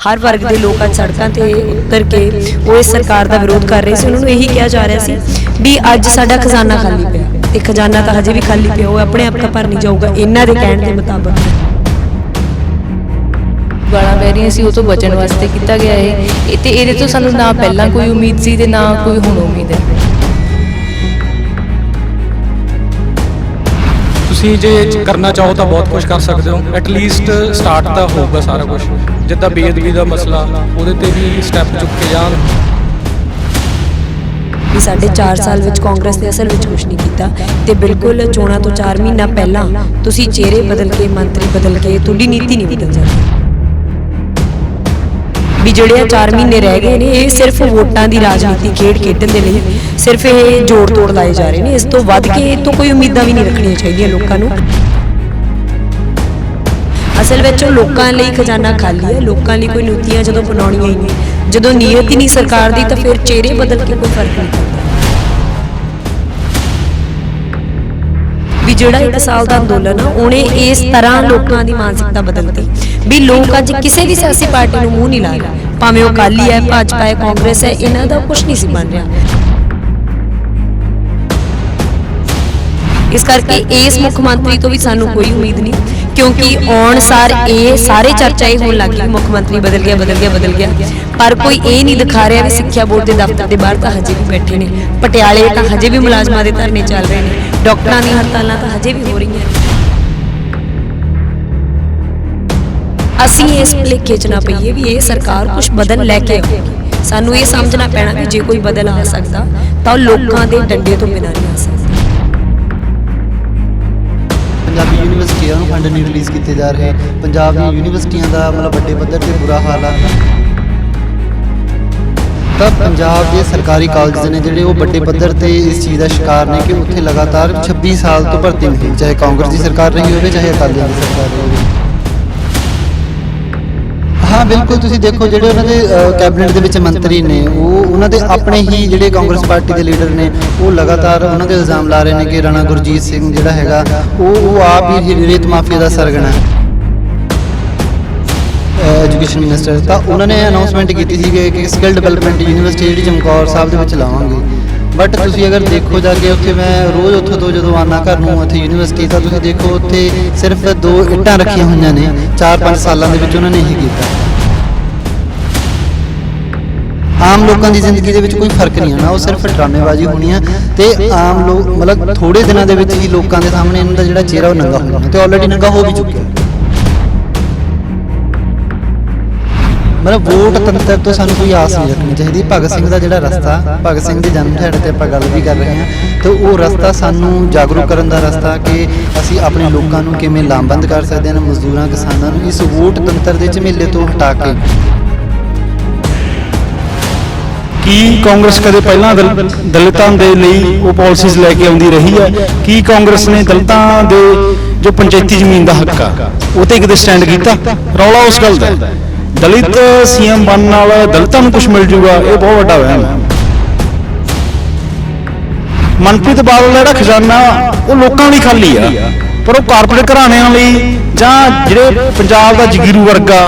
हर वर्ग के लोग अज सड़कों ते उतर के वो इस सरकार का विरोध कर रहे थे। उन्होंने यही कहा जा रहा सी भी अज साडा खजाना खाली पिया ते खजाना तो हजे भी खाली पिया, वो अपने आप तो भर नहीं जाऊगा इन्हां दे कहण दे मुताबक। गालां पै रहीआं सी, वो तो बचण वास्ते किया गया है ते इहदे तो सानूं ना पहलां कोई उम्मीद सी ते ना कोई हुण उम्मीद है। ਤੁਸੀਂ ਜੇ ਕਰਨਾ ਚਾਹੋ ਤਾਂ ਬਹੁਤ ਕੁਝ ਕਰ ਸਕਦੇ ਹੋ। ਐਟਲੀਸਟ ਸਟਾਰਟ ਤਾਂ ਹੋਊਗਾ ਸਾਰਾ ਕੁਝ। ਜਿੱਦਾਂ ਬੇਅਦਬੀ ਦਾ ਮਸਲਾ, ਉਹਦੇ ਤੇ ਵੀ ਸਟੈਪ ਚੁੱਕੇ ਜਾਣ। ਵੀ ਸਾਡੇ 4 ਸਾਲ ਵਿੱਚ ਕਾਂਗਰਸ ਨੇ ਅਸਲ ਵਿੱਚ ਕੁਝ ਨਹੀਂ ਕੀਤਾ ਤੇ ਬਿਲਕੁਲ ਚੋਣਾਂ ਤੋਂ 4 ਮਹੀਨਾ ਪਹਿਲਾਂ ਤੁਸੀਂ ਚਿਹਰੇ ਬਦਲ ਕੇ, ਮੰਤਰੀ ਬਦਲ ਕੇ ਤੁਹਾਡੀ ਨੀਤੀ ਨਹੀਂ ਬਦਲ ਜਾਂਦੀ। ਵੀ ਜਿਹੜੇ 4 ਮਹੀਨੇ ਰਹਿ ਗਏ ਨੇ ਇਹ ਸਿਰਫ ਵੋਟਾਂ ਦੀ ਰਾਜਨੀਤੀ ਖੇਡਣ ਦੇ ਲਈ ਸਿਰਫ ਇਹ ਜੋੜ ਤੋੜ ਲਾਏ ਜਾ ਰਹੇ ਨੇ। ਇਸ ਤੋਂ ਵੱਧ ਕੇ ਇਹ ਤੋਂ ਕੋਈ ਉਮੀਦਾਂ ਵੀ ਨਹੀਂ ਰੱਖਣੀਆਂ ਚਾਹੀਦੀਆਂ ਲੋਕਾਂ ਨੂੰ। ਅਸਲ ਵਿੱਚ ਲੋਕਾਂ ਲਈ ਖਜ਼ਾਨਾ ਖਾਲੀ ਹੈ, ਲੋਕਾਂ ਲਈ ਕੋਈ ਨੀਤੀਆਂ ਜਦੋਂ ਬਣਾਉਣੀਆਂ ਹੀ ਨਹੀਂ, ਜਦੋਂ ਨੀਅਤ ਹੀ ਨਹੀਂ ਸਰਕਾਰ ਦੀ ਤਾਂ ਫਿਰ ਚਿਹਰੇ ਬਦਲ ਕੇ ਕੋਈ ਫਰਕ ਨਹੀਂ ਪੈਂਦਾ। ਵੀ ਜਿਹੜਾ 1 ਸਾਲ ਦਾ ਅੰਦੋਲਨ ਆ ਉਹਨੇ ਇਸ ਤਰ੍ਹਾਂ ਲੋਕਾਂ ਦੀ ਮਾਨਸਿਕਤਾ ਬਦਲਤੀ ਵੀ ਲੋਕ ਅੱਜ ਕਿਸੇ ਵੀ ਸਿਆਸੀ ਪਾਰਟੀ ਨੂੰ ਮੂੰਹ ਨਹੀਂ ਲਾ ਰਹੇ, ਭਾਵੇਂ ਉਹ ਅਕਾਲੀ ਹੈ, ਭਾਜਪਾ ਹੈ, ਕਾਂਗਰਸ ਹੈ, ਇਹਨਾਂ ਦਾ ਕੁਝ ਨਹੀਂ ਸੀ ਬਣ ਰਿਹਾ। ਇਸ ਕਰਕੇ ਇਸ ਮੁੱਖ ਮੰਤਰੀ ਤੋਂ ਵੀ ਸਾਨੂੰ ਕੋਈ ਉਮੀਦ ਨਹੀਂ, ਕਿਉਂਕਿ ਆਉਣ ਸਾਰ ਇਹ ਸਾਰੇ ਚਰਚਾ ਇਹ ਹੋਣ ਲੱਗ ਗਈ ਮੁੱਖ ਮੰਤਰੀ ਬਦਲ ਗਿਆ, ਪਰ ਕੋਈ ਇਹ ਨਹੀਂ ਦਿਖਾ ਰਿਹਾ ਵੀ ਸਿੱਖਿਆ ਬੋਰਡ ਦੇ ਦਫ਼ਤਰ ਦੇ ਬਾਹਰ ਤਾਂ ਹਜੇ ਵੀ ਬੈਠੇ ਨੇ, ਪਟਿਆਲੇ ਤਾਂ ਹਜੇ ਵੀ ਮੁਲਾਜ਼ਮਾਂ ਦੇ ਧਰਨੇ ਚੱਲ ਰਹੇ ਨੇ, ਡਾਕਟਰਾਂ ਦੀਆਂ ਹੜਤਾਲਾਂ ਤਾਂ ਹਜੇ ਵੀ ਹੋ ਰਹੀਆਂ। ਅਸੀਂ ਇਸ ਭੁਲੇਖੇ 'ਚ ਨਾ ਪਈਏ ਵੀ ਇਹ ਸਰਕਾਰ ਕੁਝ ਬਦਲ ਲੈ ਕੇ ਆਊਗੀ। ਸਾਨੂੰ ਇਹ ਸਮਝਣਾ ਪੈਣਾ ਵੀ ਜੇ ਕੋਈ ਬਦਲ ਆ ਸਕਦਾ ਤਾਂ ਉਹ ਲੋਕਾਂ ਦੇ ਡੰਡੇ ਤੋਂ ਬਿਨਾਂ ਨਹੀਂ ਆ ਸਕਦਾ। पंजाबी यूनिवर्सिटियां ਨੂੰ फंड नहीं रिलीज़ किए जा रहे, पंजाब दी यूनिवर्सिटियां का मतलब बड़े पद्धर ते बुरा हाल है। तो पंजाब के सरकारी कॉलेज ने जिहड़े वो बड़े पद्धर ते इस चीज़ का शिकार ने कि उत्थे लगातार 26 साल तो भर्ती नहीं, चाहे कांग्रेस की सरकार रही हो चाहे अकालियों की सरकार रही हो। हाँ बिल्कुल, तुसीं देखो जिहड़े उन्हां दे कैबिनेट दे विच मंत्री ने वो उन्हां दे अपने ही जिहड़े कांग्रेस पार्टी के लीडर ने वो लगातार उन्हां दे इल्जाम ला रहे हैं कि राणा गुरजीत सिंह जिहड़ा हैगा वो आप ही रेत माफिया का सरगना है। एजुकेशन मिनिस्टर तो उन्होंने अनाउंसमेंट की थी कि स्किल डिवेलपमेंट यूनिवर्सिटी जी चमकौर साहब के लावांगे, बट तुसीं अगर देखो जाके उत्थे मैं रोज़ उत्थों तो जो आना घर नूं उत्थे यूनिवर्सिटी तो तुसीं देखो उत्थे सिर्फ 2 इट्टां रखियां होईयां ने 4-5 सालों के विच उन्होंने यही किया। आम लोगों की जिंदगी के कोई फर्क नहीं आना, वो सिर्फ ड्रामेबाजी होनी है तो आम लोग मतलब थोड़े दिनों के ही लोगों के सामने इन्हों का जो चेहरा वो नंगा हो जाना, तो ऑलरेडी नंगा हो भी चुका। मतलब वोट तंत्र तो सानू कोई आस नहीं रखनी चाहिए। भगत सिंह का जो रस्ता, भगत सिंह के जन्म दिहाड़े पर आप गल भी कर रहे हैं, तो वो रस्ता सानू जागरूक करने का रस्ता कि असी अपने लोगों को किवें लामबंद कर सकते हैं, मजदूरों किसानों इस वोट तंत्र के झमेले तो हटा के। ਕੀ ਕਾਂਗਰਸ ਕਦੇ ਪਹਿਲਾਂ ਦਲਿਤਾਂ ਦੇ ਲਈ ਉਹ ਪਾਲਿਸੀਜ਼ ਲੈ ਕੇ ਆਉਂਦੀ ਰਹੀ ਹੈ? ਕੀ ਕਾਂਗਰਸ ਨੇ ਦਲਿਤਾਂ ਦੇ ਜੋ ਪੰਚਾਇਤੀ ਜ਼ਮੀਨ ਦਾ ਹੱਕ ਆ ਉਹ ਤੇ ਕਿਤੇ ਸਟੈਂਡ ਕੀਤਾ? ਰੌਲਾ ਉਸ ਗੱਲ ਦਾ ਦਲਿਤ ਸੀਐਮ ਬਣਨ ਨਾਲ ਦਲਿਤਾਂ ਨੂੰ ਕੁਝ ਮਿਲ ਜੂਗਾ, ਇਹ ਬਹੁਤ ਵੱਡਾ ਵਹਿਮ ਹੈ। ਮਨਪ੍ਰੀਤ ਬਾਦਲ ਦਾ ਜਿਹੜਾ ਖਜ਼ਾਨਾ ਉਹ ਲੋਕਾਂ ਲਈ ਖਾਲੀ ਆ, ਪਰ ਉਹ ਕਾਰਪੋਰੇਟ ਘਰਾਣਿਆਂ ਲਈ ਜਾਂ ਜਿਹੜੇ ਪੰਜਾਬ ਦਾ ਜਗੀਰੂ ਵਰਗਾ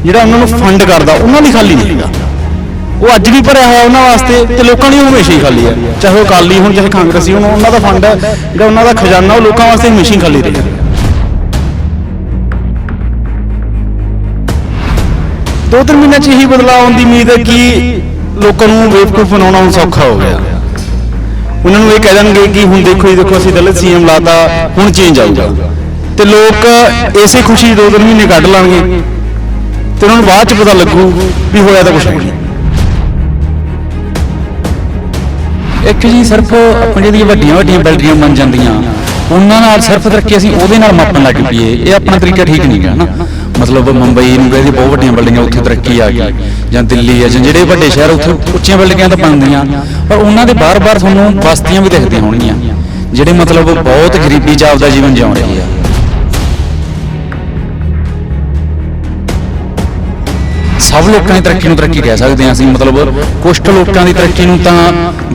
ਜਿਹੜਾ ਉਹਨਾਂ ਨੂੰ ਫੰਡ ਕਰਦਾ ਉਹਨਾਂ ਲਈ ਖਾਲੀ ਨਹੀਂ ਹੈਗਾ। वो अज भी भरिया होया उन्होंने वास्ते तो लोगों लिए हमेशा ही खाली है, चाहे अकाली हो चाहे कांग्रेसी हो, उन्होंने फंड है जो उन्होंने खजाना वो लोगों वास्ते हमेशा ही खाली रहा। 2-3 महीने यही बदलाव आने की उम्मीद है कि लोगों को बेवकूफ बनाना हम सौखा हो गया। उन्होंने ये कह देंगे कि हुण देखो ही देखो असीं दलित सीएम लाता हुण चेंज आऊगा, तो लोग इसे खुशी 2-3 महीने कढ़ लांगे तो उन्होंने बाद च पता लगू भी होया तो कुछ नहीं। एक जी सिर्फ अपनी जी वड्डियां बिल्डिंगां बन जांदियां उन्हां नाल सिर्फ तरक्की असीं उहदे नाल मापण लग पईए, ये अपना तरीका ठीक नहीं गा ना। मतलब मुंबई नूं कहदी बहुत वड्डियां बिल्डिंगां उत्थे तरक्की आ गई, जां दिल्ली है जां जिहड़े वड्डे शहर उत्थे उच्चियां बिल्डिंगां तां बनदियां, पर उन्हां दे बार-बार तुहानूं बस्तियां भी दिखदियां होणगीਆਂ जिहड़े मतलब बहुत गरीबी च आपदा जीवन जिउ रहे आ। सब लोगों की तरक्की तरक्की कह सकते हैं असं, मतलब कुछ लोगों की तरक्की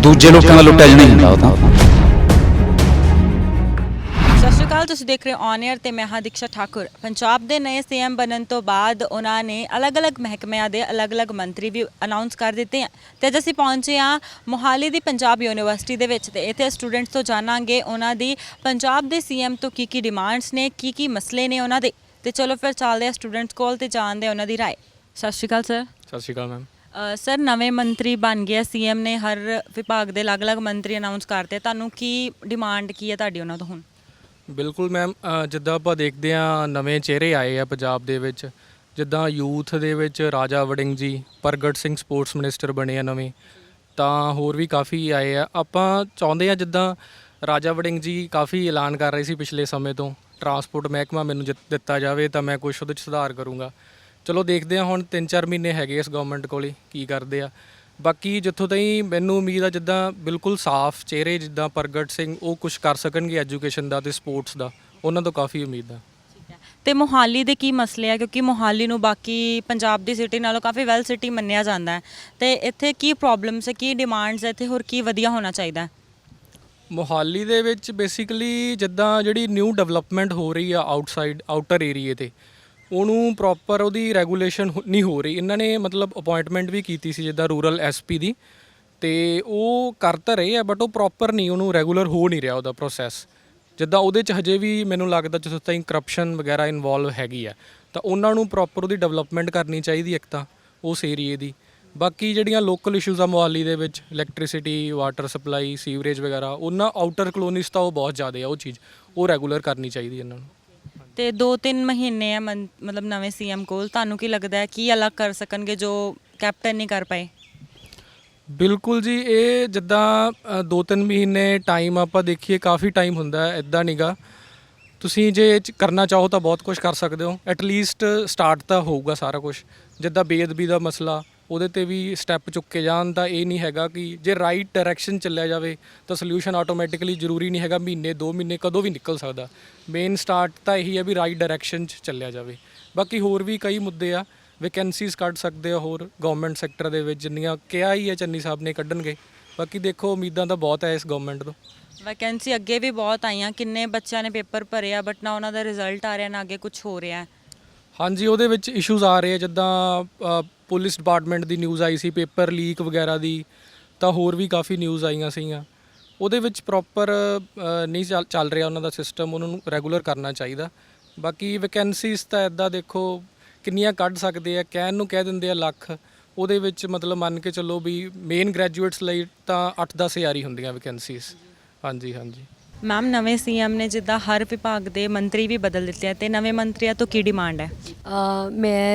दूजे लोगों का लुटिया नहीं होता। ਅਕਾਲ, ਤੁਸੀਂ ਦੇਖ ਰਹੇ ਹੋ ਔਨ 에ਅਰ ਤੇ ਮੈਂ ਹਾਂ ਦੀਕਸ਼ਾ ਠਾਕੁਰ। ਪੰਜਾਬ ਦੇ ਨਵੇਂ ਸੀਐਮ ਬਣਨ ਤੋਂ ਬਾਅਦ ਉਹਨਾਂ ਨੇ ਅਲੱਗ-ਅਲੱਗ ਮਹਿਕਮਿਆਂ ਦੇ ਅਲੱਗ-ਅਲੱਗ ਮੰਤਰੀ ਵੀ ਅਨਾਉਂਸ ਕਰ ਦਿੱਤੇ ਆ ਤੇ ਅੱਜ ਅਸੀਂ ਪਹੁੰਚੇ ਹਾਂ ਮੋਹਾਲੀ ਦੀ ਪੰਜਾਬ ਯੂਨੀਵਰਸਿਟੀ ਦੇ ਵਿੱਚ ਤੇ ਇੱਥੇ ਸਟੂਡੈਂਟਸ ਤੋਂ ਜਾਣਾਂਗੇ ਉਹਨਾਂ ਦੀ ਪੰਜਾਬ ਦੇ ਸੀਐਮ ਤੋਂ ਕੀ ਡਿਮਾਂਡਸ ਨੇ, ਕੀ ਮਸਲੇ ਨੇ ਉਹਨਾਂ ਦੇ। ਤੇ ਚਲੋ ਫਿਰ ਚੱਲਦੇ ਆ ਸਟੂਡੈਂਟਸ ਕੋਲ ਤੇ ਜਾਣਦੇ ਉਹਨਾਂ ਦੀ ਰਾਏ। ਸਤਿ ਸ਼੍ਰੀ ਅਕਾਲ ਸਰ। ਸਤਿ ਸ਼੍ਰੀ ਅਕਾਲ ਮੈਮ। ਸਰ, ਨਵੇਂ ਮੰਤਰੀ ਬਣ ਗਿਆ ਸੀਐਮ ਨੇ, ਹਰ ਵਿਭਾਗ ਦੇ ਅਲੱਗ-ਅਲੱਗ ਮੰਤਰੀ ਅਨਾਉਂਸ ਕਰਤੇ, ਤੁਹਾਨੂੰ ਕੀ ਡਿਮਾਂਡ ਕੀ ਹੈ ਤੁਹਾਡੀ ਉਹਨਾਂ ਤੋਂ ਹੁਣ? ਬਿਲਕੁਲ ਮੈਮ, ਜਿੱਦਾਂ ਆਪਾਂ ਦੇਖਦੇ ਹਾਂ ਨਵੇਂ ਚਿਹਰੇ ਆਏ ਆ ਪੰਜਾਬ ਦੇ ਵਿੱਚ, ਜਿੱਦਾਂ ਯੂਥ ਦੇ ਵਿੱਚ ਰਾਜਾ ਵੜਿੰਗ ਜੀ, ਪ੍ਰਗਟ ਸਿੰਘ ਸਪੋਰਟਸ ਮਿਨਿਸਟਰ ਬਣੇ ਆ ਨਵੇਂ, ਤਾਂ ਹੋਰ ਵੀ ਕਾਫੀ ਆਏ ਆ। ਆਪਾਂ ਚਾਹੁੰਦੇ ਆ ਜਿੱਦਾਂ ਰਾਜਾ ਵੜਿੰਗ ਜੀ ਕਾਫੀ ਐਲਾਨ ਕਰ ਰਹੇ ਸੀ ਪਿਛਲੇ ਸਮੇਂ ਤੋਂ, ਟਰਾਂਸਪੋਰਟ ਮਹਿਕਮਾ ਮੈਨੂੰ ਦਿੱਤਾ ਜਾਵੇ ਤਾਂ ਮੈਂ ਕੁਛ ਉਹਦੇ 'ਚ ਸੁਧਾਰ ਕਰੂੰਗਾ। ਚਲੋ ਦੇਖਦੇ ਹਾਂ, ਹੁਣ 3-4 ਮਹੀਨੇ ਹੈਗੇ ਇਸ ਗਵਰਨਮੈਂਟ ਕੋਲੇ ਕੀ ਕਰਦੇ ਆ। ਬਾਕੀ ਜਿੱਥੋਂ ਤਾਈਂ ਮੈਨੂੰ ਉਮੀਦ ਆ ਜਿੱਦਾਂ ਬਿਲਕੁਲ ਸਾਫ਼ ਚਿਹਰੇ ਜਿੱਦਾਂ ਪ੍ਰਗਟ ਸਿੰਘ, ਉਹ ਕੁਝ ਕਰ ਸਕਣਗੇ ਐਜੂਕੇਸ਼ਨ ਦਾ ਤੇ ਸਪੋਰਟਸ ਦਾ, ਉਹਨਾਂ ਤੋਂ ਕਾਫੀ ਉਮੀਦ ਆ। ਤੇ ਮੋਹਾਲੀ ਦੇ ਕੀ ਮਸਲੇ ਆ, ਕਿਉਂਕਿ ਮੋਹਾਲੀ ਨੂੰ ਬਾਕੀ ਪੰਜਾਬ ਦੀ ਸਿਟੀ ਨਾਲੋਂ ਕਾਫੀ ਵੈਲ ਸਿਟੀ ਮੰਨਿਆ ਜਾਂਦਾ ਹੈ, ਤੇ ਇੱਥੇ ਕੀ ਪ੍ਰੋਬਲਮਸ ਹੈ, ਕੀ ਡਿਮਾਂਡਸ ਹੈ ਇੱਥੇ, ਹੋਰ ਕੀ ਵਧੀਆ ਹੋਣਾ ਚਾਹੀਦਾ? ਮੋਹਾਲੀ ਦੇ ਵਿੱਚ ਬੇਸਿਕਲੀ ਜਿੱਦਾਂ ਜਿਹੜੀ ਨਿਊ ਡਿਵੈਲਪਮੈਂਟ ਹੋ ਰਹੀ ਆ ਆਊਟਰ ਏਰੀਏ ਤੇ, ਉਹਨੂੰ ਪ੍ਰੋਪਰ ਉਹਦੀ ਰੈਗੂਲੇਸ਼ਨ ਨਹੀਂ ਹੋ ਰਹੀ। ਇਹਨਾਂ ਨੇ ਮਤਲਬ ਅਪਾਇੰਟਮੈਂਟ ਵੀ ਕੀਤੀ ਸੀ ਜਿੱਦਾਂ ਰੂਰਲ ਐਸਪੀ ਦੀ, ਤੇ ਉਹ ਕਰ ਤਾਂ ਰਹੇ ਆ ਬਟ ਉਹ ਪ੍ਰੋਪਰ ਨਹੀਂ, ਉਹਨੂੰ ਰੈਗੂਲਰ ਹੋ ਨਹੀਂ ਰਿਹਾ ਉਹਦਾ ਪ੍ਰੋਸੈਸ। ਜਿੱਦਾਂ ਉਹਦੇ 'ਚ ਹਜੇ ਵੀ ਮੈਨੂੰ ਲੱਗਦਾ ਜਿੱਥੋਂ ਤਾਈਂ ਕਰਪਸ਼ਨ ਵਗੈਰਾ ਇਨਵੋਲਵ ਹੈਗੀ ਆ, ਤਾਂ ਉਹਨਾਂ ਨੂੰ ਪ੍ਰੋਪਰ ਉਹਦੀ ਡਿਵੈਲਪਮੈਂਟ ਕਰਨੀ ਚਾਹੀਦੀ ਇੱਕ ਤਾਂ ਉਸ ਏਰੀਏ ਦੀ। ਬਾਕੀ ਜਿਹੜੀਆਂ ਲੋਕਲ ਇਸ਼ੂਜ਼ ਆ ਮੋਹਾਲੀ ਦੇ ਵਿੱਚ, ਇਲੈਕਟ੍ਰਿਸਿਟੀ, ਵਾਟਰ ਸਪਲਾਈ, ਸੀਵਰੇਜ ਵਗੈਰਾ, ਉਹਨਾਂ ਆਊਟਰ ਕਲੋਨੀਜ਼ ਤਾਂ ਉਹ ਬਹੁਤ ਜ਼ਿਆਦਾ ਆ, ਉਹ ਚੀਜ਼ ਉਹ ਰੈਗੂਲਰ ਕਰਨੀ ਚਾਹੀਦੀ ਇਹਨਾਂ ਨੂੰ। ਤੇ 2-3 ਮਹੀਨੇ ਆ ਮਤਲਬ ਨਵੇਂ ਸੀਐਮ ਕੋਲ, ਤੁਹਾਨੂੰ ਕੀ ਲੱਗਦਾ ਹੈ ਕੀ ਅਲੱਗ ਕਰ ਸਕਣਗੇ ਜੋ ਕੈਪਟਨ ਨਹੀਂ ਕਰ ਪਾਏ? ਬਿਲਕੁਲ ਜੀ, ਇਹ ਜਿੱਦਾਂ 2-3 ਮਹੀਨੇ ਟਾਈਮ ਆਪਾਂ ਦੇਖੀਏ ਕਾਫੀ ਟਾਈਮ ਹੁੰਦਾ, ਇੱਦਾਂ ਨੀਗਾ। ਤੁਸੀਂ ਜੇ ਕਰਨਾ ਚਾਹੋ ਤਾਂ ਬਹੁਤ ਕੁਝ ਕਰ ਸਕਦੇ ਹੋ, ਐਟਲੀਸਟ ਸਟਾਰਟ ਤਾਂ ਹੋਊਗਾ ਸਾਰਾ ਕੁਝ। ਜਿੱਦਾਂ ਬੇਅਦਬੀ ਦਾ ਮਸਲਾ, ਉਹਦੇ 'ਤੇ ਵੀ ਸਟੈਪ ਚੁੱਕੇ ਜਾਣ, ਤਾਂ ਇਹ ਨਹੀਂ ਹੈਗਾ ਕਿ ਜੇ ਰਾਈਟ ਡਾਇਰੈਕਸ਼ਨ ਚੱਲਿਆ ਜਾਵੇ ਤਾਂ ਸੋਲਿਊਸ਼ਨ ਆਟੋਮੈਟਿਕਲੀ ਜ਼ਰੂਰੀ ਨਹੀਂ ਹੈਗਾ ਮਹੀਨੇ 2 ਮਹੀਨੇ ਕਦੋਂ ਵੀ ਨਿਕਲ ਸਕਦਾ। ਮੇਨ ਸਟਾਰਟ ਤਾਂ ਇਹੀ ਹੈ ਵੀ ਰਾਈਟ ਡਾਇਰੈਕਸ਼ਨ 'ਚ ਚੱਲਿਆ ਜਾਵੇ। ਬਾਕੀ ਹੋਰ ਵੀ ਕਈ ਮੁੱਦੇ ਆ, ਵੈਕੈਂਸੀਜ਼ ਕੱਢ ਸਕਦੇ ਆ ਹੋਰ ਗਵਰਨਮੈਂਟ ਸੈਕਟਰ ਦੇ ਵਿੱਚ, ਜਿੰਨੀਆਂ ਕਿਹਾ ਹੀ ਹੈ ਚੰਨੀ ਸਾਹਿਬ ਨੇ ਕੱਢਣਗੇ। ਬਾਕੀ ਦੇਖੋ, ਉਮੀਦਾਂ ਤਾਂ ਬਹੁਤ ਹੈ ਇਸ ਗਵਰਨਮੈਂਟ ਤੋਂ। ਵੈਕੈਂਸੀ ਅੱਗੇ ਵੀ ਬਹੁਤ ਆਈਆਂ, ਕਿੰਨੇ ਬੱਚਿਆਂ ਨੇ ਪੇਪਰ ਭਰੇ ਆ ਬਟ ਨਾ ਉਹਨਾਂ ਦਾ ਰਿਜ਼ਲਟ ਆ ਰਿਹਾ ਨਾ ਅੱਗੇ ਕੁਝ ਹੋ ਰਿਹਾ। ਹਾਂਜੀ, ਉਹਦੇ ਵਿੱਚ ਇਸ਼ੂਜ਼ ਆ ਰਹੇ ਆ, ਜਿੱਦਾਂ ਪੁਲਿਸ ਡਿਪਾਰਟਮੈਂਟ ਦੀ ਨਿਊਜ਼ ਆਈ ਸੀ ਪੇਪਰ ਲੀਕ ਵਗੈਰਾ ਦੀ, ਤਾਂ ਹੋਰ ਵੀ ਕਾਫੀ ਨਿਊਜ਼ ਆਈਆਂ ਸੀਗੀਆਂ। ਉਹਦੇ ਵਿੱਚ ਪ੍ਰੋਪਰ ਨਹੀਂ ਚੱਲ ਰਿਹਾ ਉਹਨਾਂ ਦਾ ਸਿਸਟਮ, ਉਹਨਾਂ ਨੂੰ ਰੈਗੂਲਰ ਕਰਨਾ ਚਾਹੀਦਾ। ਬਾਕੀ ਵੈਕੈਂਸੀਜ਼ ਤਾਂ ਇੱਦਾਂ ਦੇਖੋ ਕਿੰਨੀਆਂ ਕੱਢ ਸਕਦੇ ਆ, ਕਹਿਣ ਨੂੰ ਕਹਿ ਦਿੰਦੇ ਆ ਲੱਖ, ਉਹਦੇ ਵਿੱਚ ਮਤਲਬ ਮੰਨ ਕੇ ਚੱਲੋ ਵੀ ਮੇਨ ਗ੍ਰੈਜੂਏਟਸ ਲਈ ਤਾਂ 8-10 ਹਜ਼ਾਰ ਹੀ ਹੁੰਦੀਆਂ ਵੈਕੈਂਸੀਜ਼। ਹਾਂਜੀ। ਮੈਮ, ਨਵੇਂ ਸੀਐਮ ਨੇ ਜਿੱਦਾਂ ਹਰ ਵਿਭਾਗ ਦੇ ਮੰਤਰੀ ਵੀ ਬਦਲ ਦਿੱਤੇ ਆ, ਤੇ ਨਵੇਂ ਮੰਤਰੀਆਂ ਤੋਂ ਕੀ ਡਿਮਾਂਡ ਹੈ?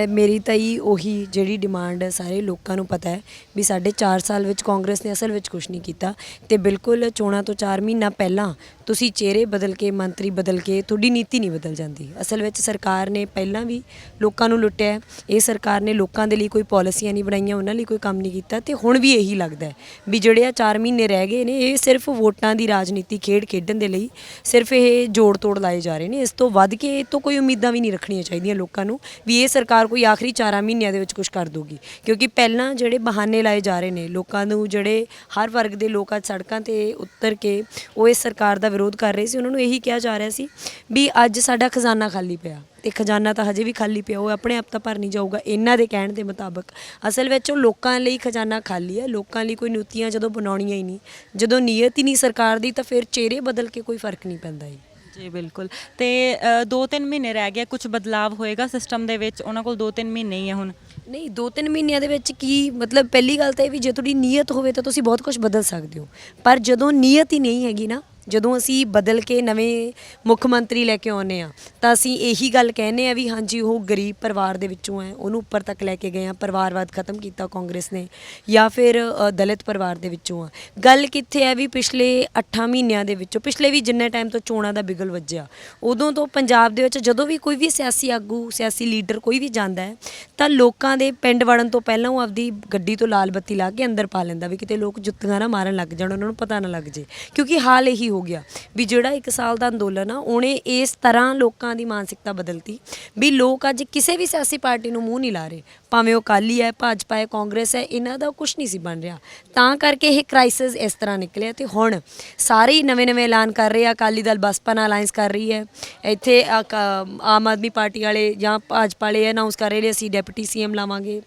ਮੇਰੀ ਤਾਂ ਹੀ ਉਹੀ ਜਿਹੜੀ ਡਿਮਾਂਡ ਹੈ, ਸਾਰੇ ਲੋਕਾਂ ਨੂੰ ਪਤਾ ਹੈ ਵੀ ਸਾਡੇ 4 ਸਾਲ ਵਿੱਚ ਕਾਂਗਰਸ ਨੇ ਅਸਲ ਵਿੱਚ ਕੁਝ ਨਹੀਂ ਕੀਤਾ, ਤੇ ਬਿਲਕੁਲ ਚੋਣਾਂ ਤੋਂ 4 ਮਹੀਨਾ ਪਹਿਲਾਂ ਤੁਸੀਂ ਚਿਹਰੇ ਬਦਲ ਕੇ, ਮੰਤਰੀ ਬਦਲ ਕੇ ਤੁਹਾਡੀ ਨੀਤੀ ਨਹੀਂ ਬਦਲ ਜਾਂਦੀ। ਅਸਲ ਵਿੱਚ ਸਰਕਾਰ ਨੇ ਪਹਿਲਾਂ ਵੀ ਲੋਕਾਂ ਨੂੰ ਲੁੱਟਿਆ, ਇਹ ਸਰਕਾਰ ਨੇ ਲੋਕਾਂ ਦੇ ਲਈ ਕੋਈ ਪਾਲਿਸੀਆਂ ਨਹੀਂ ਬਣਾਈਆਂ, ਉਹਨਾਂ ਲਈ ਕੋਈ ਕੰਮ ਨਹੀਂ ਕੀਤਾ, ਤੇ ਹੁਣ ਵੀ ਇਹੀ ਲੱਗਦਾ ਵੀ ਜਿਹੜੇ ਆ 4 ਮਹੀਨੇ ਰਹਿ ਗਏ ਨੇ, ਇਹ ਸਿਰਫ ਵੋਟਾਂ ਦੀ ਰਾਜਨੀਤੀ ਖੇਡਣ ਦੇ ਲਈ ਸਿਰਫ ਇਹ ਜੋੜ ਤੋੜ ਲਾਏ ਜਾ ਰਹੇ ਨੇ। ਇਸ ਤੋਂ ਵੱਧ ਕੇ ਇਹ ਤੋਂ ਕੋਈ ਉਮੀਦਾਂ ਵੀ ਨਹੀਂ ਰੱਖਣੀਆਂ ਚਾਹੀਦੀਆਂ ਲੋਕਾਂ ਨੂੰ ਵੀ ਇਹ ਸਰਕਾਰ ਕੋਈ ਆਖਰੀ 4 ਮਹੀਨਿਆਂ ਦੇ ਵਿੱਚ ਕੁਝ ਕਰ ਦੂਗੀ, ਕਿਉਂਕਿ ਪਹਿਲਾਂ ਜਿਹੜੇ ਬਹਾਨੇ ਲਾਏ ਜਾ ਰਹੇ ਨੇ ਲੋਕਾਂ ਨੂੰ, ਜਿਹੜੇ ਹਰ ਵਰਗ ਦੇ ਲੋਕ ਅੱਜ ਸੜਕਾਂ 'ਤੇ ਉਤਰ ਕੇ ਉਹ ਇਸ ਸਰਕਾਰ ਦਾ ਵਿਰੋਧ ਕਰ ਰਹੇ ਸੀ, ਉਹਨਾਂ ਨੂੰ ਇਹੀ ਕਿਹਾ ਜਾ ਰਿਹਾ ਸੀ ਵੀ ਅੱਜ ਸਾਡਾ ਖਜ਼ਾਨਾ ਖਾਲੀ ਪਿਆ, ਤੇ ਖਜ਼ਾਨਾ ਤਾਂ ਹਜੇ ਵੀ ਖਾਲੀ ਪਿਆ, ਉਹ ਆਪਣੇ ਆਪ ਤਾਂ ਭਰ ਨਹੀਂ ਜਾਊਗਾ ਇਹਨਾਂ ਦੇ ਕਹਿਣ ਦੇ ਮੁਤਾਬਕ। ਅਸਲ ਵਿੱਚ ਉਹ ਲੋਕਾਂ ਲਈ ਖਜ਼ਾਨਾ ਖਾਲੀ ਹੈ, ਲੋਕਾਂ ਲਈ ਕੋਈ ਨੀਤੀਆਂ ਜਦੋਂ ਬਣਾਉਣੀਆਂ ਹੀ ਨਹੀਂ, ਜਦੋਂ ਨੀਅਤ ਹੀ ਨਹੀਂ ਸਰਕਾਰ ਦੀ, ਤਾਂ ਫਿਰ ਚਿਹਰੇ ਬਦਲ ਕੇ ਕੋਈ ਫਰਕ ਨਹੀਂ ਪੈਂਦਾ ਜੀ ਬਿਲਕੁਲ। ਤੇ 2-3 ਮਹੀਨੇ ਰਹਿ ਗਏ, ਕੁਝ ਬਦਲਾਵ ਹੋਏਗਾ ਸਿਸਟਮ ਦੇ ਵਿੱਚ? ਉਹਨਾਂ ਕੋਲ 2-3 ਮਹੀਨੇ ਹੀ ਆ ਹੁਣ। ਨਹੀਂ, 2-3 ਮਹੀਨਿਆਂ ਦੇ ਵਿੱਚ ਕੀ ਮਤਲਬ, ਪਹਿਲੀ ਗੱਲ ਤਾਂ ਇਹ ਵੀ ਜੇ ਤੁਹਾਡੀ ਨੀਅਤ ਹੋਵੇ ਤਾਂ ਤੁਸੀਂ ਬਹੁਤ ਕੁਝ ਬਦਲ ਸਕਦੇ ਹੋ, ਪਰ ਜਦੋਂ ਨੀਅਤ ਹੀ ਨਹੀਂ ਹੈਗੀ ਨਾ, ਜਦੋਂ ਅਸੀਂ ਬਦਲ ਕੇ ਨਵੇਂ ਮੁੱਖ ਮੰਤਰੀ ਲੈ ਕੇ ਆਉਂਦੇ ਹਾਂ ਤਾਂ ਅਸੀਂ ਇਹੀ ਗੱਲ ਕਹਿੰਦੇ ਹਾਂ ਵੀ ਹਾਂਜੀ ਉਹ ਗਰੀਬ ਪਰਿਵਾਰ ਦੇ ਵਿੱਚੋਂ ਹੈ, ਉਹਨੂੰ ਉੱਪਰ ਤੱਕ ਲੈ ਕੇ ਗਏ ਹਾਂ, ਪਰਿਵਾਰਵਾਦ ਖਤਮ ਕੀਤਾ ਕਾਂਗਰਸ ਨੇ, ਜਾਂ ਫਿਰ ਦਲਿਤ ਪਰਿਵਾਰ ਦੇ ਵਿੱਚੋਂ ਆ। ਗੱਲ ਕਿੱਥੇ ਹੈ ਵੀ ਪਿਛਲੇ 8 ਮਹੀਨਿਆਂ ਦੇ ਵਿੱਚੋਂ, ਪਿਛਲੇ ਵੀ ਜਿੰਨੇ ਟਾਈਮ ਤੋਂ ਚੋਣਾਂ ਦਾ ਬਿਗਲ ਵੱਜਿਆ, ਉਦੋਂ ਤੋਂ ਪੰਜਾਬ ਦੇ ਵਿੱਚ ਜਦੋਂ ਵੀ ਕੋਈ ਵੀ ਸਿਆਸੀ ਆਗੂ, ਸਿਆਸੀ ਲੀਡਰ ਕੋਈ ਵੀ ਜਾਂਦਾ ਹੈ ਤਾਂ ਲੋਕਾਂ ਦੇ ਪਿੰਡ ਵੜਨ ਤੋਂ ਪਹਿਲਾਂ ਉਹ ਆਪਦੀ ਗੱਡੀ ਤੋਂ ਲਾਲ ਬੱਤੀ ਲਾ ਕੇ ਅੰਦਰ ਪਾ ਲੈਂਦਾ ਵੀ ਕਿਤੇ ਲੋਕ ਜੁੱਤੀਆਂ ਨਾ ਮਾਰਨ ਲੱਗ ਜਾਣ, ਉਹਨਾਂ ਨੂੰ ਪਤਾ ਨਾ ਲੱਗ ਜੇ, ਕਿਉਂਕਿ ਹਾਲ ਇਹੀ ਹੋ ਗਿਆ ਵੀ ਜਿਹੜਾ 1 ਸਾਲ ਦਾ ਅੰਦੋਲਨ ਆ ਉਹਨੇ ਇਸ ਤਰ੍ਹਾਂ ਲੋਕਾਂ ਦੀ ਮਾਨਸਿਕਤਾ ਬਦਲਤੀ ਵੀ ਲੋਕ ਅੱਜ ਕਿਸੇ ਵੀ ਸਿਆਸੀ ਪਾਰਟੀ ਨੂੰ ਮੂੰਹ ਨਹੀਂ ਲਾ ਰਹੇ, ਭਾਵੇਂ ਉਹ ਅਕਾਲੀ ਹੈ, ਭਾਜਪਾ ਹੈ, ਕਾਂਗਰਸ ਹੈ, ਇਹਨਾਂ ਦਾ ਕੁਝ ਨਹੀਂ ਸੀ ਬਣ ਰਿਹਾ। ਤਾਂ ਕਰਕੇ ਇਹ ਕ੍ਰਾਈਸਿਸ ਇਸ ਤਰ੍ਹਾਂ ਨਿਕਲਿਆ ਤੇ ਹੁਣ ਸਾਰੇ ਹੀ ਨਵੇਂ-ਨਵੇਂ ਐਲਾਨ ਕਰ ਰਹੇ ਆ। ਅਕਾਲੀ ਦਲ ਬਸਪਾ ਨਾਲ ਅਲਾਈਅੰਸ ਕਰ ਰਹੀ ਹੈ, ਇੱਥੇ ਆਮ ਆਦਮੀ ਪਾਰਟੀ ਵਾਲੇ ਜਾਂ ਭਾਜਪਾ ਵਾਲੇ ਅਨਾਉਂਸ ਕਰ ਰਹੇ ਨੇ ਅਸੀਂ ਡਿਪਟੀ ਸੀਐਮ ਲਾਵਾਂਗੇ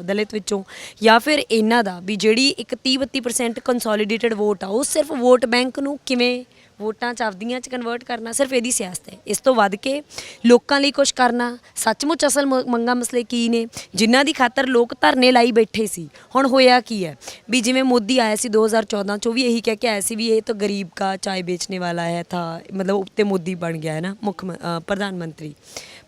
ਦਲਿਤ ਵਿੱਚੋਂ, ਜਾਂ ਫਿਰ ਇਹਨਾਂ ਦਾ ਵੀ ਜਿਹੜੀ ਇੱਕ 30-32% ਕੰਸੋਲੀਡੇਟਡ ਵੋਟ ਆ ਉਹ ਸਿਰਫ ਵੋਟ ਬੈਂਕ ਨੂੰ ਕਿਵੇਂ ਵੋਟਾਂ 'ਚ ਆਪਦੀਆਂ 'ਚ ਕਨਵਰਟ ਕਰਨਾ, ਸਿਰਫ ਇਹਦੀ ਸਿਆਸਤ ਹੈ। ਇਸ ਤੋਂ ਵੱਧ ਕੇ ਲੋਕਾਂ ਲਈ ਕੁਝ ਕਰਨਾ, ਸੱਚਮੁੱਚ ਅਸਲ ਮੰਗਾਂ ਮਸਲੇ ਕੀ ਨੇ ਜਿਨ੍ਹਾਂ ਦੀ ਖਾਤਰ ਲੋਕ ਧਰਨੇ ਲਾਈ ਬੈਠੇ ਸੀ। ਹੁਣ ਹੋਇਆ ਕੀ ਹੈ ਵੀ ਜਿਵੇਂ ਮੋਦੀ ਆਇਆ ਸੀ 2014 'ਚ, ਉਹ ਵੀ ਇਹੀ ਕਹਿ ਕੇ ਆਇਆ ਸੀ ਵੀ ਇਹ ਤਾਂ ਗਰੀਬ ਕਾ ਚਾय बेचने वाला है था, मतलब ਉੱਤੇ ਮੋਦੀ ਬਣ ਗਿਆ ਹੈ ਨਾ ਪ੍ਰਧਾਨ ਮੰਤਰੀ।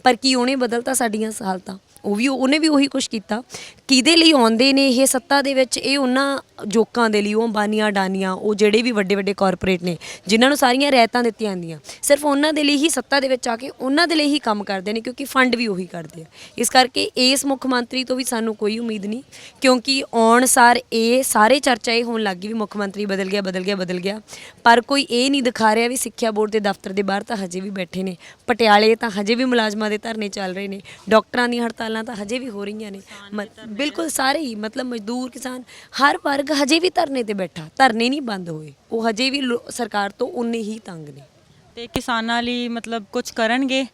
ਪਰ ਕੀ ਉਹਨੇ ਬਦਲਤਾ ਸਾਡੀਆਂ ਹਾਲਤਾਂ? ਉਹਨੇ ਵੀ ਉਹੀ ਕੁਛ ਕੀਤਾ। ਕਿਹਦੇ ਲਈ ਆਉਂਦੇ ਨੇ ਇਹ ਸੱਤਾ ਦੇ ਵਿੱਚ? ਇਹ ਉਹਨਾਂ ਜੋਕਾਂ ਦੇ ਲਈ, ਉਹ ਅੰਬਾਨੀਆਂ ਅਡਾਨੀਆਂ, ਉਹ ਜਿਹੜੇ ਵੀ ਵੱਡੇ ਵੱਡੇ ਕਾਰਪੋਰੇਟ ਨੇ ਜਿਨ੍ਹਾਂ ਨੂੰ ਸਾਰੀਆਂ ਰਿਆਇਤਾਂ ਦਿੱਤੀਆਂ ਜਾਂਦੀਆਂ, ਸਿਰਫ ਉਹਨਾਂ ਦੇ ਲਈ ਹੀ ਸੱਤਾ ਦੇ ਵਿੱਚ ਆ ਕੇ ਉਹਨਾਂ ਦੇ ਲਈ ਹੀ ਕੰਮ ਕਰਦੇ ਨੇ, ਕਿਉਂਕਿ ਫੰਡ ਵੀ ਉਹੀ ਕਰਦੇ ਆ। ਇਸ ਕਰਕੇ ਇਸ ਮੁੱਖ ਮੰਤਰੀ ਤੋਂ ਵੀ ਸਾਨੂੰ ਕੋਈ ਉਮੀਦ ਨਹੀਂ, ਕਿਉਂਕਿ ਆਉਣ ਸਾਰ ਇਹ ਸਾਰੇ ਚਰਚਾ ਇਹ ਹੋਣ ਲੱਗ ਗਈ ਵੀ ਮੁੱਖ ਮੰਤਰੀ ਬਦਲ ਗਿਆ ਬਦਲ ਗਿਆ ਬਦਲ ਗਿਆ, ਪਰ ਕੋਈ ਇਹ ਨਹੀਂ ਦਿਖਾ ਰਿਹਾ ਵੀ ਸਿੱਖਿਆ ਬੋਰਡ ਦੇ ਦਫ਼ਤਰ ਦੇ ਬਾਹਰ ਤਾਂ ਹਜੇ ਵੀ ਬੈਠੇ ਨੇ, ਪਟਿਆਲੇ ਤਾਂ ਹਜੇ ਵੀ ਮੁਲਾਜ਼ਮਾਂ ਦੇ ਧਰਨੇ ਚੱਲ ਰਹੇ ਨੇ, ਡਾਕਟਰਾਂ ਦੀਆਂ ਹੜਤਾਲਾਂ ਤਾਂ ਹਜੇ ਵੀ ਹੋ ਰਹੀਆਂ ਨੇ। ਬਿਲਕੁਲ ਸਾਰੇ ਹੀ, ਮਤਲਬ ਮਜ਼ਦੂਰ, ਕਿਸਾਨ, ਹਰ ਵਰਗ ਹਜੇ ਵੀ ਧਰਨੇ ਤੇ ਬੈਠਾ, ਧਰਨੇ ਨਹੀਂ ਬੰਦ ਹੋਏ, ਉਹ ਹਜੇ ਵੀ ਸਰਕਾਰ ਤੋਂ ਉਨੇ ਹੀ ਤੰਗ ਨੇ। ਤੇ ਕਿਸਾਨਾਂ ਲਈ ਮਤਲਬ ਕੁਝ ਕਰਨਗੇ?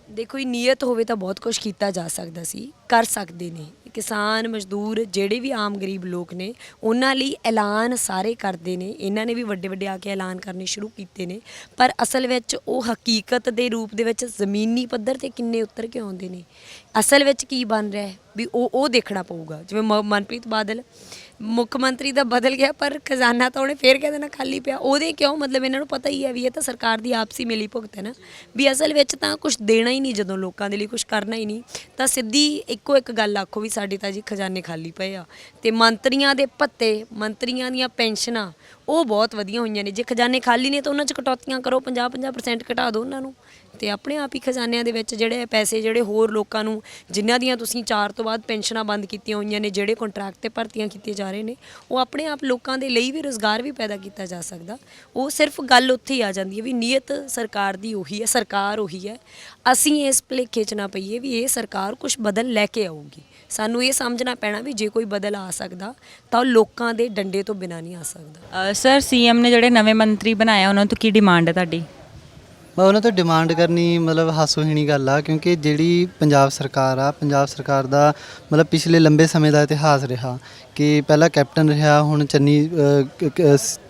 ਦੇਖੋ ਹੀ ਨੀਅਤ ਹੋਵੇ ਤਾਂ ਬਹੁਤ ਕੁਝ ਕੀਤਾ ਜਾ ਸਕਦਾ ਸੀ, ਕਰ ਸਕਦੇ ਨੇ। ਕਿਸਾਨ, ਮਜ਼ਦੂਰ, ਜਿਹੜੇ ਵੀ ਆਮ ਗਰੀਬ ਲੋਕ ਨੇ ਉਹਨਾਂ ਲਈ ਐਲਾਨ ਸਾਰੇ ਕਰਦੇ ਨੇ। ਇਹਨਾਂ ਨੇ ਵੀ ਵੱਡੇ ਵੱਡੇ ਆ ਕੇ ਐਲਾਨ ਕਰਨੇ ਸ਼ੁਰੂ ਕੀਤੇ ਨੇ, ਪਰ ਅਸਲ ਵਿੱਚ ਉਹ ਹਕੀਕਤ ਦੇ ਰੂਪ ਦੇ ਵਿੱਚ ਜ਼ਮੀਨੀ ਪੱਧਰ ਤੇ ਕਿੰਨੇ ਉੱਤਰ ਕੇ ਆਉਂਦੇ ਨੇ, ਅਸਲ ਵਿੱਚ ਕੀ ਬਣ ਰਿਹਾ ਹੈ ਵੀ ਉਹ ਦੇਖਣਾ ਪਊਗਾ। ਜਿਵੇਂ ਮਨਪ੍ਰੀਤ ਬਾਦਲ ਮੁੱਖ ਮੰਤਰੀ ਦਾ ਬਦਲ ਗਿਆ, ਪਰ ਖਜ਼ਾਨਾ ਤਾਂ ਉਹਨੇ ਫੇਰ ਕਹਿ ਦੇਣਾ ਖਾਲੀ ਪਿਆ। ਉਹਦੇ ਕਿਉਂ? ਮਤਲਬ ਇਹਨਾਂ ਨੂੰ ਪਤਾ ਹੀ ਹੈ ਵੀ ਇਹ ਤਾਂ ਸਰਕਾਰ ਦੀ ਆਪਸੀ ਮਿਲੀ ਭੁਗਤ ਹੈ ਨਾ, ਵੀ ਅਸਲ ਵਿੱਚ ਤਾਂ ਕੁਝ ਦੇਣਾ ਹੀ ਨਹੀਂ, ਜਦੋਂ ਲੋਕਾਂ ਦੇ ਲਈ ਕੁਝ ਕਰਨਾ ਹੀ ਨਹੀਂ ਤਾਂ ਸਿੱਧੀ ਇੱਕੋ ਇੱਕ ਗੱਲ ਆਖੋ ਵੀ ਸਾਡੇ ਤਾਂ ਜੀ ਖਜ਼ਾਨੇ ਖਾਲੀ ਪਏ ਆ। ਤੇ ਮੰਤਰੀਆਂ ਦੇ ਭੱਤੇ, ਮੰਤਰੀਆਂ ਦੀਆਂ ਪੈਨਸ਼ਨਾਂ ਉਹ ਬਹੁਤ ਵਧੀਆ ਹੋਈਆਂ ਨੇ। ਜੇ ਖਜ਼ਾਨੇ ਖਾਲੀ ਨੇ ਤਾਂ ਉਹਨਾਂ 'ਚ ਕਟੌਤੀਆਂ ਕਰੋ, 50-50% ਘਟਾ ਦਿਓ ਉਹਨਾਂ ਨੂੰ, ਤੇ ਆਪਣੇ ਆਪ ਹੀ ਖਜ਼ਾਨਿਆਂ ਦੇ ਵਿੱਚ ਜਿਹੜੇ ਪੈਸੇ ਜਿਹੜੇ ਹੋਰ ਲੋਕਾਂ ਨੂੰ, ਜਿਨ੍ਹਾਂ ਦੀਆਂ ਤੁਸੀਂ 4 ਤੋਂ ਬਾਅਦ ਪੈਨਸ਼ਨਾਂ ਬੰਦ ਕੀਤੀਆਂ ਹੋਈਆਂ ਨੇ, ਜਿਹੜੇ ਕੰਟਰੈਕਟ ਤੇ ਭਰਤੀਆਂ ਕੀਤੀਆਂ ਜਾ ਰਹੇ ਨੇ, ਉਹ ਆਪਣੇ ਆਪ ਲੋਕਾਂ ਦੇ ਲਈ ਵੀ ਰੁਜ਼ਗਾਰ ਵੀ ਪੈਦਾ ਕੀਤਾ ਜਾ ਸਕਦਾ। ਉਹ ਸਿਰਫ ਗੱਲ ਉੱਥੇ ਹੀ ਆ ਜਾਂਦੀ ਹੈ ਵੀ ਨੀਅਤ ਸਰਕਾਰ ਦੀ ਉਹੀ ਹੈ, ਸਰਕਾਰ ਉਹੀ ਹੈ। ਅਸੀਂ ਇਸ ਭੁਲੇਖੇ 'ਚ ਨਾ ਪਈਏ ਵੀ ਇਹ ਸਰਕਾਰ ਕੁਝ ਬਦਲ ਲੈ ਕੇ ਆਊਗੀ। ਸਾਨੂੰ ਇਹ ਸਮਝਣਾ ਪੈਣਾ ਵੀ ਜੇ ਕੋਈ ਬਦਲ ਆ ਸਕਦਾ ਤਾਂ ਉਹ ਲੋਕਾਂ ਦੇ ਡੰਡੇ ਤੋਂ ਬਿਨਾਂ ਨਹੀਂ ਆ ਸਕਦਾ। ਸਰ, ਸੀਐਮ ਨੇ ਜਿਹੜੇ ਨਵੇਂ ਮੰਤਰੀ ਬਣਾਇਆ ਉਹਨਾਂ ਤੋਂ ਕੀ ਡਿਮਾਂਡ ਹੈ ਤੁਹਾਡੀ? ਮੈਂ ਉਹਨਾਂ ਤੋਂ ਡਿਮਾਂਡ ਕਰਨੀ ਮਤਲਬ ਹਾਸੋਹੀਣੀ ਗੱਲ ਆ, ਕਿਉਂਕਿ ਜਿਹੜੀ ਪੰਜਾਬ ਸਰਕਾਰ ਆ, ਪੰਜਾਬ ਸਰਕਾਰ ਦਾ ਮਤਲਬ ਪਿਛਲੇ ਲੰਬੇ ਸਮੇਂ ਦਾ ਇਤਿਹਾਸ ਰਿਹਾ ਕਿ ਪਹਿਲਾਂ ਕੈਪਟਨ ਰਿਹਾ, ਹੁਣ ਚੰਨੀ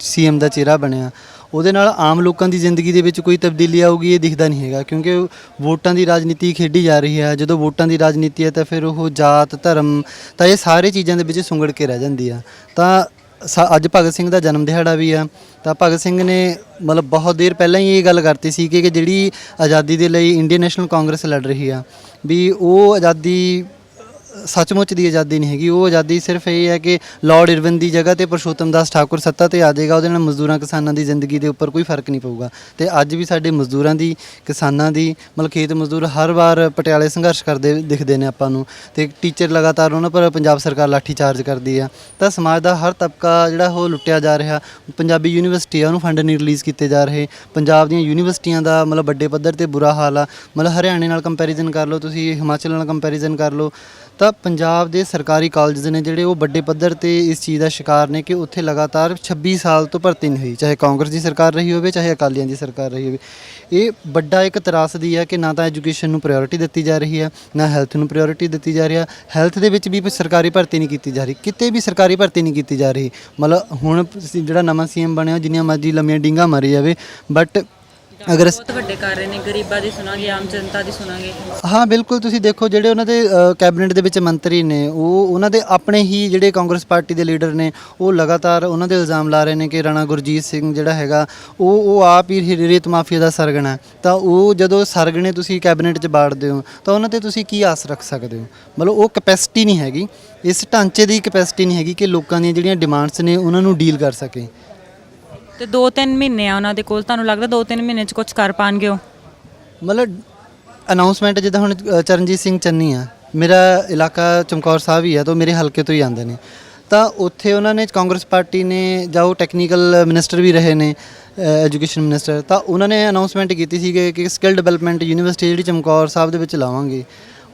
ਸੀਐਮ ਦਾ ਚਿਹਰਾ ਬਣਿਆ। ਉਹਦੇ ਨਾਲ ਆਮ ਲੋਕਾਂ ਦੀ ਜ਼ਿੰਦਗੀ ਦੇ ਵਿੱਚ ਕੋਈ ਤਬਦੀਲੀ ਆਊਗੀ ਇਹ ਦਿਖਦਾ ਨਹੀਂ ਹੈਗਾ, ਕਿਉਂਕਿ ਵੋਟਾਂ ਦੀ ਰਾਜਨੀਤੀ ਖੇਡੀ ਜਾ ਰਹੀ ਹੈ। ਜਦੋਂ ਵੋਟਾਂ ਦੀ ਰਾਜਨੀਤੀ ਹੈ ਤਾਂ ਫਿਰ ਉਹ ਜਾਤ, ਧਰਮ, ਤਾਂ ਇਹ ਸਾਰੇ ਚੀਜ਼ਾਂ ਦੇ ਵਿੱਚ ਸੁੰਗੜ ਕੇ ਰਹਿ ਜਾਂਦੀ ਆ। ਤਾਂ ਅੱਜ ਭਗਤ ਸਿੰਘ ਦਾ ਜਨਮ ਦਿਹਾੜਾ ਵੀ ਆ, ਤਾਂ ਭਗਤ ਸਿੰਘ ਨੇ ਮਤਲਬ ਬਹੁਤ ਦੇਰ ਪਹਿਲਾਂ ਹੀ ਇਹ ਗੱਲ ਕਰਤੀ ਸੀ ਕਿ ਜਿਹੜੀ ਆਜ਼ਾਦੀ ਦੇ ਲਈ ਇੰਡੀਅਨ ਨੈਸ਼ਨਲ ਕਾਂਗਰਸ ਲੜ ਰਹੀ ਆ ਵੀ ਉਹ ਆਜ਼ਾਦੀ ਸੱਚਮੁੱਚ ਦੀ ਆਜ਼ਾਦੀ ਨਹੀਂ ਹੈਗੀ। ਉਹ ਆਜ਼ਾਦੀ ਸਿਰਫ ਇਹ ਹੈ ਕਿ ਲਾਰਡ ਇਰਵਿਨ ਦੀ ਜਗ੍ਹਾ ਤੇ ਪੁਰਸ਼ੋਤਮ ਦਾਸ ਠਾਕੁਰ ਸੱਤਾ ਤੇ ਆ ਜਾਏਗਾ, ਉਹਦੇ ਨਾਲ ਮਜ਼ਦੂਰਾਂ ਕਿਸਾਨਾਂ ਦੀ ਜ਼ਿੰਦਗੀ ਦੇ ਉੱਪਰ ਕੋਈ ਫਰਕ ਨਹੀਂ ਪਊਗਾ। ਤੇ ਅੱਜ ਵੀ ਸਾਡੇ ਮਜ਼ਦੂਰਾਂ ਦੀ, ਕਿਸਾਨਾਂ ਦੀ, ਮਤਲਬ ਖੇਤ ਮਜ਼ਦੂਰ ਹਰ ਵਾਰ ਪਟਿਆਲੇ ਸੰਘਰਸ਼ ਕਰਦੇ ਦਿਖਦੇ ਨੇ ਆਪਾਂ ਨੂੰ, ਤੇ ਟੀਚਰ ਲਗਾਤਾਰ ਉਹਨਾਂ ਪਰ ਪੰਜਾਬ ਸਰਕਾਰ ਲਾਠੀ ਚਾਰਜ ਕਰਦੀ ਆ। ਤਾਂ ਸਮਾਜ ਦਾ ਹਰ ਤਬਕਾ ਜਿਹੜਾ ਉਹ ਲੁੱਟਿਆ ਜਾ ਰਿਹਾ। ਪੰਜਾਬੀ ਯੂਨੀਵਰਸਿਟੀ ਆ ਉਹਨੂੰ ਫੰਡ ਨਹੀਂ ਰਿਲੀਜ਼ ਕੀਤੇ ਜਾ ਰਹੇ। ਪੰਜਾਬ ਦੀਆਂ ਯੂਨੀਵਰਸਿਟੀਆਂ ਦਾ ਮਤਲਬ ਵੱਡੇ ਪੱਧਰ ਤੇ ਬੁਰਾ ਹਾਲ ਆ। ਮਤਲਬ ਹਰਿਆਣੇ ਨਾਲ ਕੰਪੈਰੀਜ਼ਨ ਕਰ ਲਓ ਤੁਸੀਂ, ਹਿਮਾਚਲ ਨਾਲ ਕੰਪੈਰੀਜ਼ਨ ਕਰ ਲਓ, ਤਾਂ ਪੰਜਾਬ ਦੇ ਸਰਕਾਰੀ ਕਾਲਜ ਨੇ ਜਿਹੜੇ ਉਹ ਵੱਡੇ ਪੱਧਰ ਤੇ ਇਸ ਚੀਜ਼ ਦਾ ਸ਼ਿਕਾਰ ਨੇ ਕਿ ਉੱਥੇ ਲਗਾਤਾਰ 26 ਸਾਲ ਤੋਂ ਭਰਤੀ ਨਹੀਂ ਹੋਈ, ਚਾਹੇ ਕਾਂਗਰਸ ਦੀ ਸਰਕਾਰ ਰਹੀ ਹੋਵੇ ਚਾਹੇ ਅਕਾਲੀਆਂ ਦੀ ਸਰਕਾਰ ਰਹੀ ਹੋਵੇ। ਇਹ ਵੱਡਾ ਇੱਕ ਤਰਾਸਦੀ ਹੈ ਕਿ ਨਾ ਤਾਂ ਐਜੂਕੇਸ਼ਨ ਨੂੰ ਪ੍ਰਾਇੋਰਟੀ ਦਿੱਤੀ ਜਾ ਰਹੀ ਹੈ, ਨਾ ਹੈਲਥ ਨੂੰ ਪ੍ਰਾਇੋਰਟੀ ਦਿੱਤੀ ਜਾ ਰਹੀ ਹੈ। ਹੈਲਥ ਦੇ ਵਿੱਚ ਵੀ ਸਰਕਾਰੀ ਭਰਤੀ ਨਹੀਂ ਕੀਤੀ ਜਾ ਰਹੀ, ਕਿਤੇ ਵੀ ਸਰਕਾਰੀ ਭਰਤੀ ਨਹੀਂ ਕੀਤੀ ਜਾ ਰਹੀ। ਮਤਲਬ ਹੁਣ ਜਿਹੜਾ ਨਵਾਂ ਸੀਐਮ ਬਣਿਆ ਜਿੰਨੀਆਂ ਮਰਜ਼ੀ ਲੰਮੀਆਂ ਡਿੰਗਾਂ ਮਾਰੀ ਜਾਵੇ, ਬਟ ਅਗਰ ਬਹੁਤ ਵੱਡੇ ਕਰ ਰਹੇ ਨੇ, ਗਰੀਬਾਂ ਦੀ ਸੁਣਾਂਗੇ, ਆਮ ਜਨਤਾ ਦੀ ਸੁਣਾਂਗੇ। ਹਾਂ ਬਿਲਕੁਲ, ਤੁਸੀਂ ਦੇਖੋ ਜਿਹੜੇ ਉਹਨਾਂ ਦੇ ਕੈਬਨਿਟ ਦੇ ਵਿੱਚ ਮੰਤਰੀ ਨੇ ਉਹ ਉਹਨਾਂ ਦੇ ਆਪਣੇ ਹੀ ਜਿਹੜੇ ਕਾਂਗਰਸ ਪਾਰਟੀ ਦੇ ਲੀਡਰ ਨੇ ਉਹ ਲਗਾਤਾਰ ਉਹਨਾਂ ਦੇ ਇਲਜ਼ਾਮ ਲਾ ਰਹੇ ਨੇ ਕਿ ਰਾਣਾ ਗੁਰਜੀਤ ਸਿੰਘ ਜਿਹੜਾ ਹੈਗਾ ਉਹ ਆਪ ਹੀ ਰੇਤ ਮਾਫੀਆ ਦਾ ਸਰਗਣਾ ਹੈ। ਤਾਂ ਉਹ ਜਦੋਂ ਸਰਗਣੇ ਤੁਸੀਂ ਕੈਬਨਿਟ 'ਚ ਬਾੜਦੇ ਹੋ ਤਾਂ ਉਹਨਾਂ ਤੇ ਤੁਸੀਂ ਕੀ ਆਸ ਰੱਖ ਸਕਦੇ ਹੋ? ਮਤਲਬ ਉਹ ਕੈਪੈਸਿਟੀ ਨਹੀਂ ਹੈਗੀ, ਇਸ ਢਾਂਚੇ ਦੀ ਕੈਪੈਸਿਟੀ ਨਹੀਂ ਹੈਗੀ ਕਿ ਲੋਕਾਂ ਦੀਆਂ ਜਿਹੜੀਆਂ ਡਿਮਾਂਡਸ ਨੇ ਉਹਨਾਂ ਨੂੰ ਡੀਲ ਕਰ ਸਕੇ। ਤੇ 2-3 ਮਹੀਨੇ ਆ ਉਹਨਾਂ ਦੇ ਕੋਲ, ਤੁਹਾਨੂੰ ਲੱਗਦਾ 2-3 ਮਹੀਨੇ 'ਚ ਕੁਝ ਕਰ ਪਾਣਗੇ ਉਹ? ਮਤਲਬ ਅਨਾਉਂਸਮੈਂਟ ਜਿੱਦਾਂ ਹੁਣ ਚਰਨਜੀਤ ਸਿੰਘ ਚੰਨੀ ਆ, ਮੇਰਾ ਇਲਾਕਾ ਚਮਕੌਰ ਸਾਹਿਬ ਹੀ ਆ, ਤਾਂ ਮੇਰੇ ਹਲਕੇ ਤੋਂ ਹੀ ਆਉਂਦੇ ਨੇ। ਤਾਂ ਉੱਥੇ ਉਹਨਾਂ ਨੇ ਕਾਂਗਰਸ ਪਾਰਟੀ ਨੇ ਜਾਂ ਉਹ ਟੈਕਨੀਕਲ ਮਿਨਿਸਟਰ ਵੀ ਰਹੇ ਨੇ, ਐਜੂਕੇਸ਼ਨ ਮਿਨਿਸਟਰ, ਤਾਂ ਉਹਨਾਂ ਨੇ ਅਨਾਉਂਸਮੈਂਟ ਕੀਤੀ ਸੀ ਕਿ ਸਕਿੱਲ ਡਿਵੈਲਪਮੈਂਟ ਯੂਨੀਵਰਸਿਟੀ ਜਿਹੜੀ ਚਮਕੌਰ ਸਾਹਿਬ ਦੇ ਵਿੱਚ ਲਾਵਾਂਗੇ।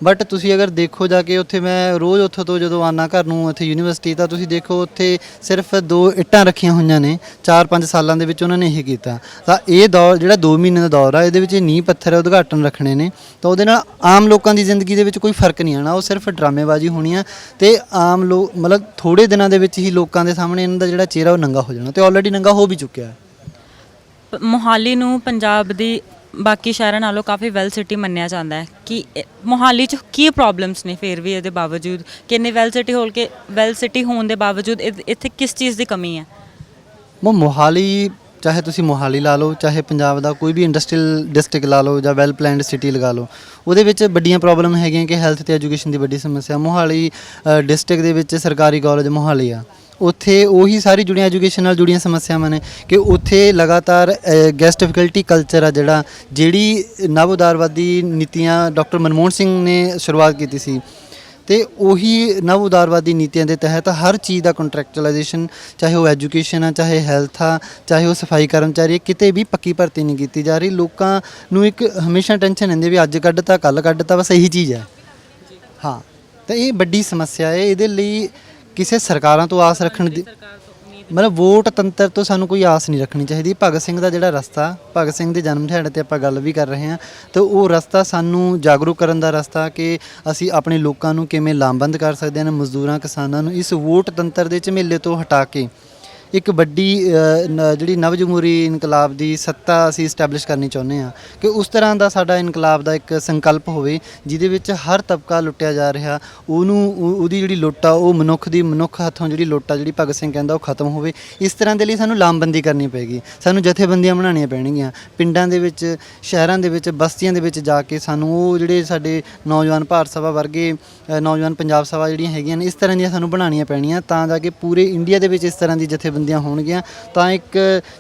ਬਟ ਤੁਸੀਂ ਅਗਰ ਦੇਖੋ ਜਾ ਕੇ ਉੱਥੇ, ਮੈਂ ਰੋਜ਼ ਉੱਥੋਂ ਤੋਂ ਜਦੋਂ ਆਉਣਾ ਘਰ ਨੂੰ ਇੱਥੇ ਯੂਨੀਵਰਸਿਟੀ, ਤਾਂ ਤੁਸੀਂ ਦੇਖੋ ਉੱਥੇ ਸਿਰਫ 2 ਇੱਟਾਂ ਰੱਖੀਆਂ ਹੋਈਆਂ ਨੇ। 4-5 ਸਾਲਾਂ ਦੇ ਵਿੱਚ ਉਹਨਾਂ ਨੇ ਇਹ ਕੀਤਾ। ਤਾਂ ਇਹ ਦੌਰ ਜਿਹੜਾ 2 ਮਹੀਨੇ ਦਾ ਦੌਰ ਆ, ਇਹਦੇ ਵਿੱਚ ਨੀਂਹ ਪੱਥਰ ਉਦਘਾਟਨ ਰੱਖਣੇ ਨੇ, ਤਾਂ ਉਹਦੇ ਨਾਲ ਆਮ ਲੋਕਾਂ ਦੀ ਜ਼ਿੰਦਗੀ ਦੇ ਵਿੱਚ ਕੋਈ ਫਰਕ ਨਹੀਂ ਆਣਾ। ਉਹ ਸਿਰਫ ਡਰਾਮੇਬਾਜ਼ੀ ਹੋਣੀ ਆ ਤੇ ਆਮ ਲੋਕ ਮਤਲਬ ਥੋੜੇ ਦਿਨਾਂ ਦੇ ਵਿੱਚ ਹੀ ਲੋਕਾਂ ਦੇ ਸਾਹਮਣੇ ਇਹਨਾਂ ਦਾ ਜਿਹੜਾ ਚਿਹਰਾ ਉਹ ਨੰਗਾ ਹੋ ਜਾਣਾ, ਤੇ ਆਲਰੇਡੀ ਨੰਗਾ ਹੋ ਵੀ ਚੁੱਕਿਆ ਹੈ। ਮੋਹਾਲੀ ਨੂੰ ਪੰਜਾਬ ਦੀ ਬਾਕੀ ਸ਼ਹਿਰਾਂ ਨਾਲੋਂ ਕਾਫੀ ਵੈਲ ਸਿਟੀ ਮੰਨਿਆ ਜਾਂਦਾ ਹੈ ਕਿ ਮੋਹਾਲੀ 'ਚ ਕੀ ਪ੍ਰੋਬਲਮਸ ਨੇ ਫਿਰ ਵੀ ਇਹਦੇ ਬਾਵਜੂਦ ਕਿ ਇੰਨੇ ਵੈਲ ਸਿਟੀ ਹੋਣ ਦੇ ਬਾਵਜੂਦ ਇੱਥੇ ਕਿਸ ਚੀਜ਼ ਦੀ ਕਮੀ ਹੈ? ਮੋਹਾਲੀ, ਚਾਹੇ ਤੁਸੀਂ ਮੋਹਾਲੀ ਲਾ ਲਓ, ਚਾਹੇ ਪੰਜਾਬ ਦਾ ਕੋਈ ਵੀ ਇੰਡਸਟਰੀਅਲ ਡਿਸਟ੍ਰਿਕਟ ਲਾ ਲਓ ਜਾਂ ਵੈਲ ਪਲੈਨਡ ਸਿਟੀ ਲਗਾ ਲਓ, ਉਹਦੇ ਵਿੱਚ ਵੱਡੀਆਂ ਪ੍ਰੋਬਲਮ ਹੈਗੀਆਂ ਕਿ ਹੈਲਥ ਤੇ ਐਜੂਕੇਸ਼ਨ ਦੀ ਵੱਡੀ ਸਮੱਸਿਆ। ਮੋਹਾਲੀ ਡਿਸਟ੍ਰਿਕਟ ਦੇ ਵਿੱਚ ਸਰਕਾਰੀ ਕਾਲਜ ਮੋਹਾਲੀ ਆ, ਉੱਥੇ ਉਹੀ ਸਾਰੀ ਜੁੜੀਆਂ ਐਜੂਕੇਸ਼ਨ ਨਾਲ ਜੁੜੀਆਂ ਸਮੱਸਿਆਵਾਂ ਨੇ ਕਿ ਉੱਥੇ ਲਗਾਤਾਰ ਗੈਸਟ ਫੈਕਲਟੀ ਕਲਚਰ ਆ ਜਿਹੜੀ ਨਵ ਉਦਾਰਵਾਦੀ ਨੀਤੀਆਂ ਡਾਕਟਰ ਮਨਮੋਹਨ ਸਿੰਘ ਨੇ ਸ਼ੁਰੂਆਤ ਕੀਤੀ ਸੀ, ਤੇ ਉਹੀ ਨਵ ਉਦਾਰਵਾਦੀ ਨੀਤੀਆਂ ਦੇ ਤਹਿਤ ਹਰ ਚੀਜ਼ ਦਾ ਕੰਟਰੈਕਚੁਅਲਾਈਜੇਸ਼ਨ, ਚਾਹੇ ਉਹ ਐਜੂਕੇਸ਼ਨ ਆ, ਚਾਹੇ ਹੈਲਥ ਆ, ਚਾਹੇ ਉਹ ਸਫਾਈ ਕਰਮਚਾਰੀ, ਕਿਤੇ ਵੀ ਪੱਕੀ ਭਰਤੀ ਨਹੀਂ ਕੀਤੀ ਜਾ ਰਹੀ। ਲੋਕਾਂ ਨੂੰ ਇੱਕ ਹਮੇਸ਼ਾ ਟੈਨਸ਼ਨ ਰਹਿੰਦੀ ਵੀ ਅੱਜ ਕੱਢਤਾ ਕੱਲ੍ਹ ਕੱਢਤਾ, ਬਸ ਇਹੀ ਚੀਜ਼ ਹੈ। ਹਾਂ, ਤਾਂ ਇਹ ਵੱਡੀ ਸਮੱਸਿਆ ਹੈ। ਇਹਦੇ ਲਈ ਕਿਸੇ ਸਰਕਾਰਾਂ ਤੋਂ ਆਸ ਰੱਖਣ ਦੀ, ਮਤਲਬ ਵੋਟ ਤੰਤਰ ਤੋਂ ਸਾਨੂੰ ਕੋਈ ਆਸ ਨਹੀਂ ਰੱਖਣੀ ਚਾਹੀਦੀ। ਭਗਤ ਸਿੰਘ ਦਾ ਜਿਹੜਾ ਰਸਤਾ, ਭਗਤ ਸਿੰਘ ਦੇ ਜਨਮ ਦਿਹਾੜੇ 'ਤੇ ਆਪਾਂ ਗੱਲ ਵੀ ਕਰ ਰਹੇ ਹਾਂ, ਤਾਂ ਉਹ ਰਸਤਾ ਸਾਨੂੰ ਜਾਗਰੂਕ ਕਰਨ ਦਾ ਰਸਤਾ ਕਿ ਅਸੀਂ ਆਪਣੇ ਲੋਕਾਂ ਨੂੰ ਕਿਵੇਂ ਲਾਮਬੰਦ ਕਰ ਸਕਦੇ ਹਾਂ, ਮਜ਼ਦੂਰਾਂ ਕਿਸਾਨਾਂ ਨੂੰ ਇਸ ਵੋਟ ਤੰਤਰ ਦੇ ਝਮੇਲੇ ਤੋਂ ਹਟਾ ਕੇ ਇੱਕ ਵੱਡੀ ਜਿਹੜੀ ਨਵ ਜਮਹੂਰੀ ਇਨਕਲਾਬ ਦੀ ਸੱਤਾ ਅਸੀਂ ਇਸਟੈਬਲਿਸ਼ ਕਰਨੀ ਚਾਹੁੰਦੇ ਹਾਂ ਕਿ ਉਸ ਤਰ੍ਹਾਂ ਦਾ ਸਾਡਾ ਇਨਕਲਾਬ ਦਾ ਇੱਕ ਸੰਕਲਪ ਹੋਵੇ ਜਿਹਦੇ ਵਿੱਚ ਹਰ ਤਬਕਾ ਲੁੱਟਿਆ ਜਾ ਰਿਹਾ, ਉਹਦੀ ਜਿਹੜੀ ਲੁੱਟ ਆ ਉਹ ਮਨੁੱਖ ਹੱਥੋਂ ਜਿਹੜੀ ਲੁੱਟ ਆ, ਜਿਹੜੀ ਭਗਤ ਸਿੰਘ ਕਹਿੰਦਾ, ਉਹ ਖਤਮ ਹੋਵੇ। ਇਸ ਤਰ੍ਹਾਂ ਦੇ ਲਈ ਸਾਨੂੰ ਲਾਮਬੰਦੀ ਕਰਨੀ ਪਏਗੀ, ਸਾਨੂੰ ਜਥੇਬੰਦੀਆਂ ਬਣਾਉਣੀਆਂ ਪੈਣਗੀਆਂ ਪਿੰਡਾਂ ਦੇ ਵਿੱਚ, ਸ਼ਹਿਰਾਂ ਦੇ ਵਿੱਚ, ਬਸਤੀਆਂ ਦੇ ਵਿੱਚ ਜਾ ਕੇ। ਸਾਨੂੰ ਉਹ ਜਿਹੜੇ ਸਾਡੇ ਨੌਜਵਾਨ ਭਾਰਤ ਸਭਾ ਵਰਗੇ, ਨੌਜਵਾਨ ਪੰਜਾਬ ਸਭਾ ਜਿਹੜੀਆਂ ਹੈਗੀਆਂ ਨੇ, ਇਸ ਤਰ੍ਹਾਂ ਦੀਆਂ ਸਾਨੂੰ ਬਣਾਉਣੀਆਂ ਪੈਣੀਆਂ ਤਾਂ ਜਾ ਕੇ ਪੂਰੇ ਇੰਡੀਆ ਦੇ ਵਿੱਚ ਇਸ ਤਰ੍ਹਾਂ ਦੀ ਜਥੇਬੰਦੀਆਂ ਹੋਣਗੀਆਂ, ਤਾਂ ਇੱਕ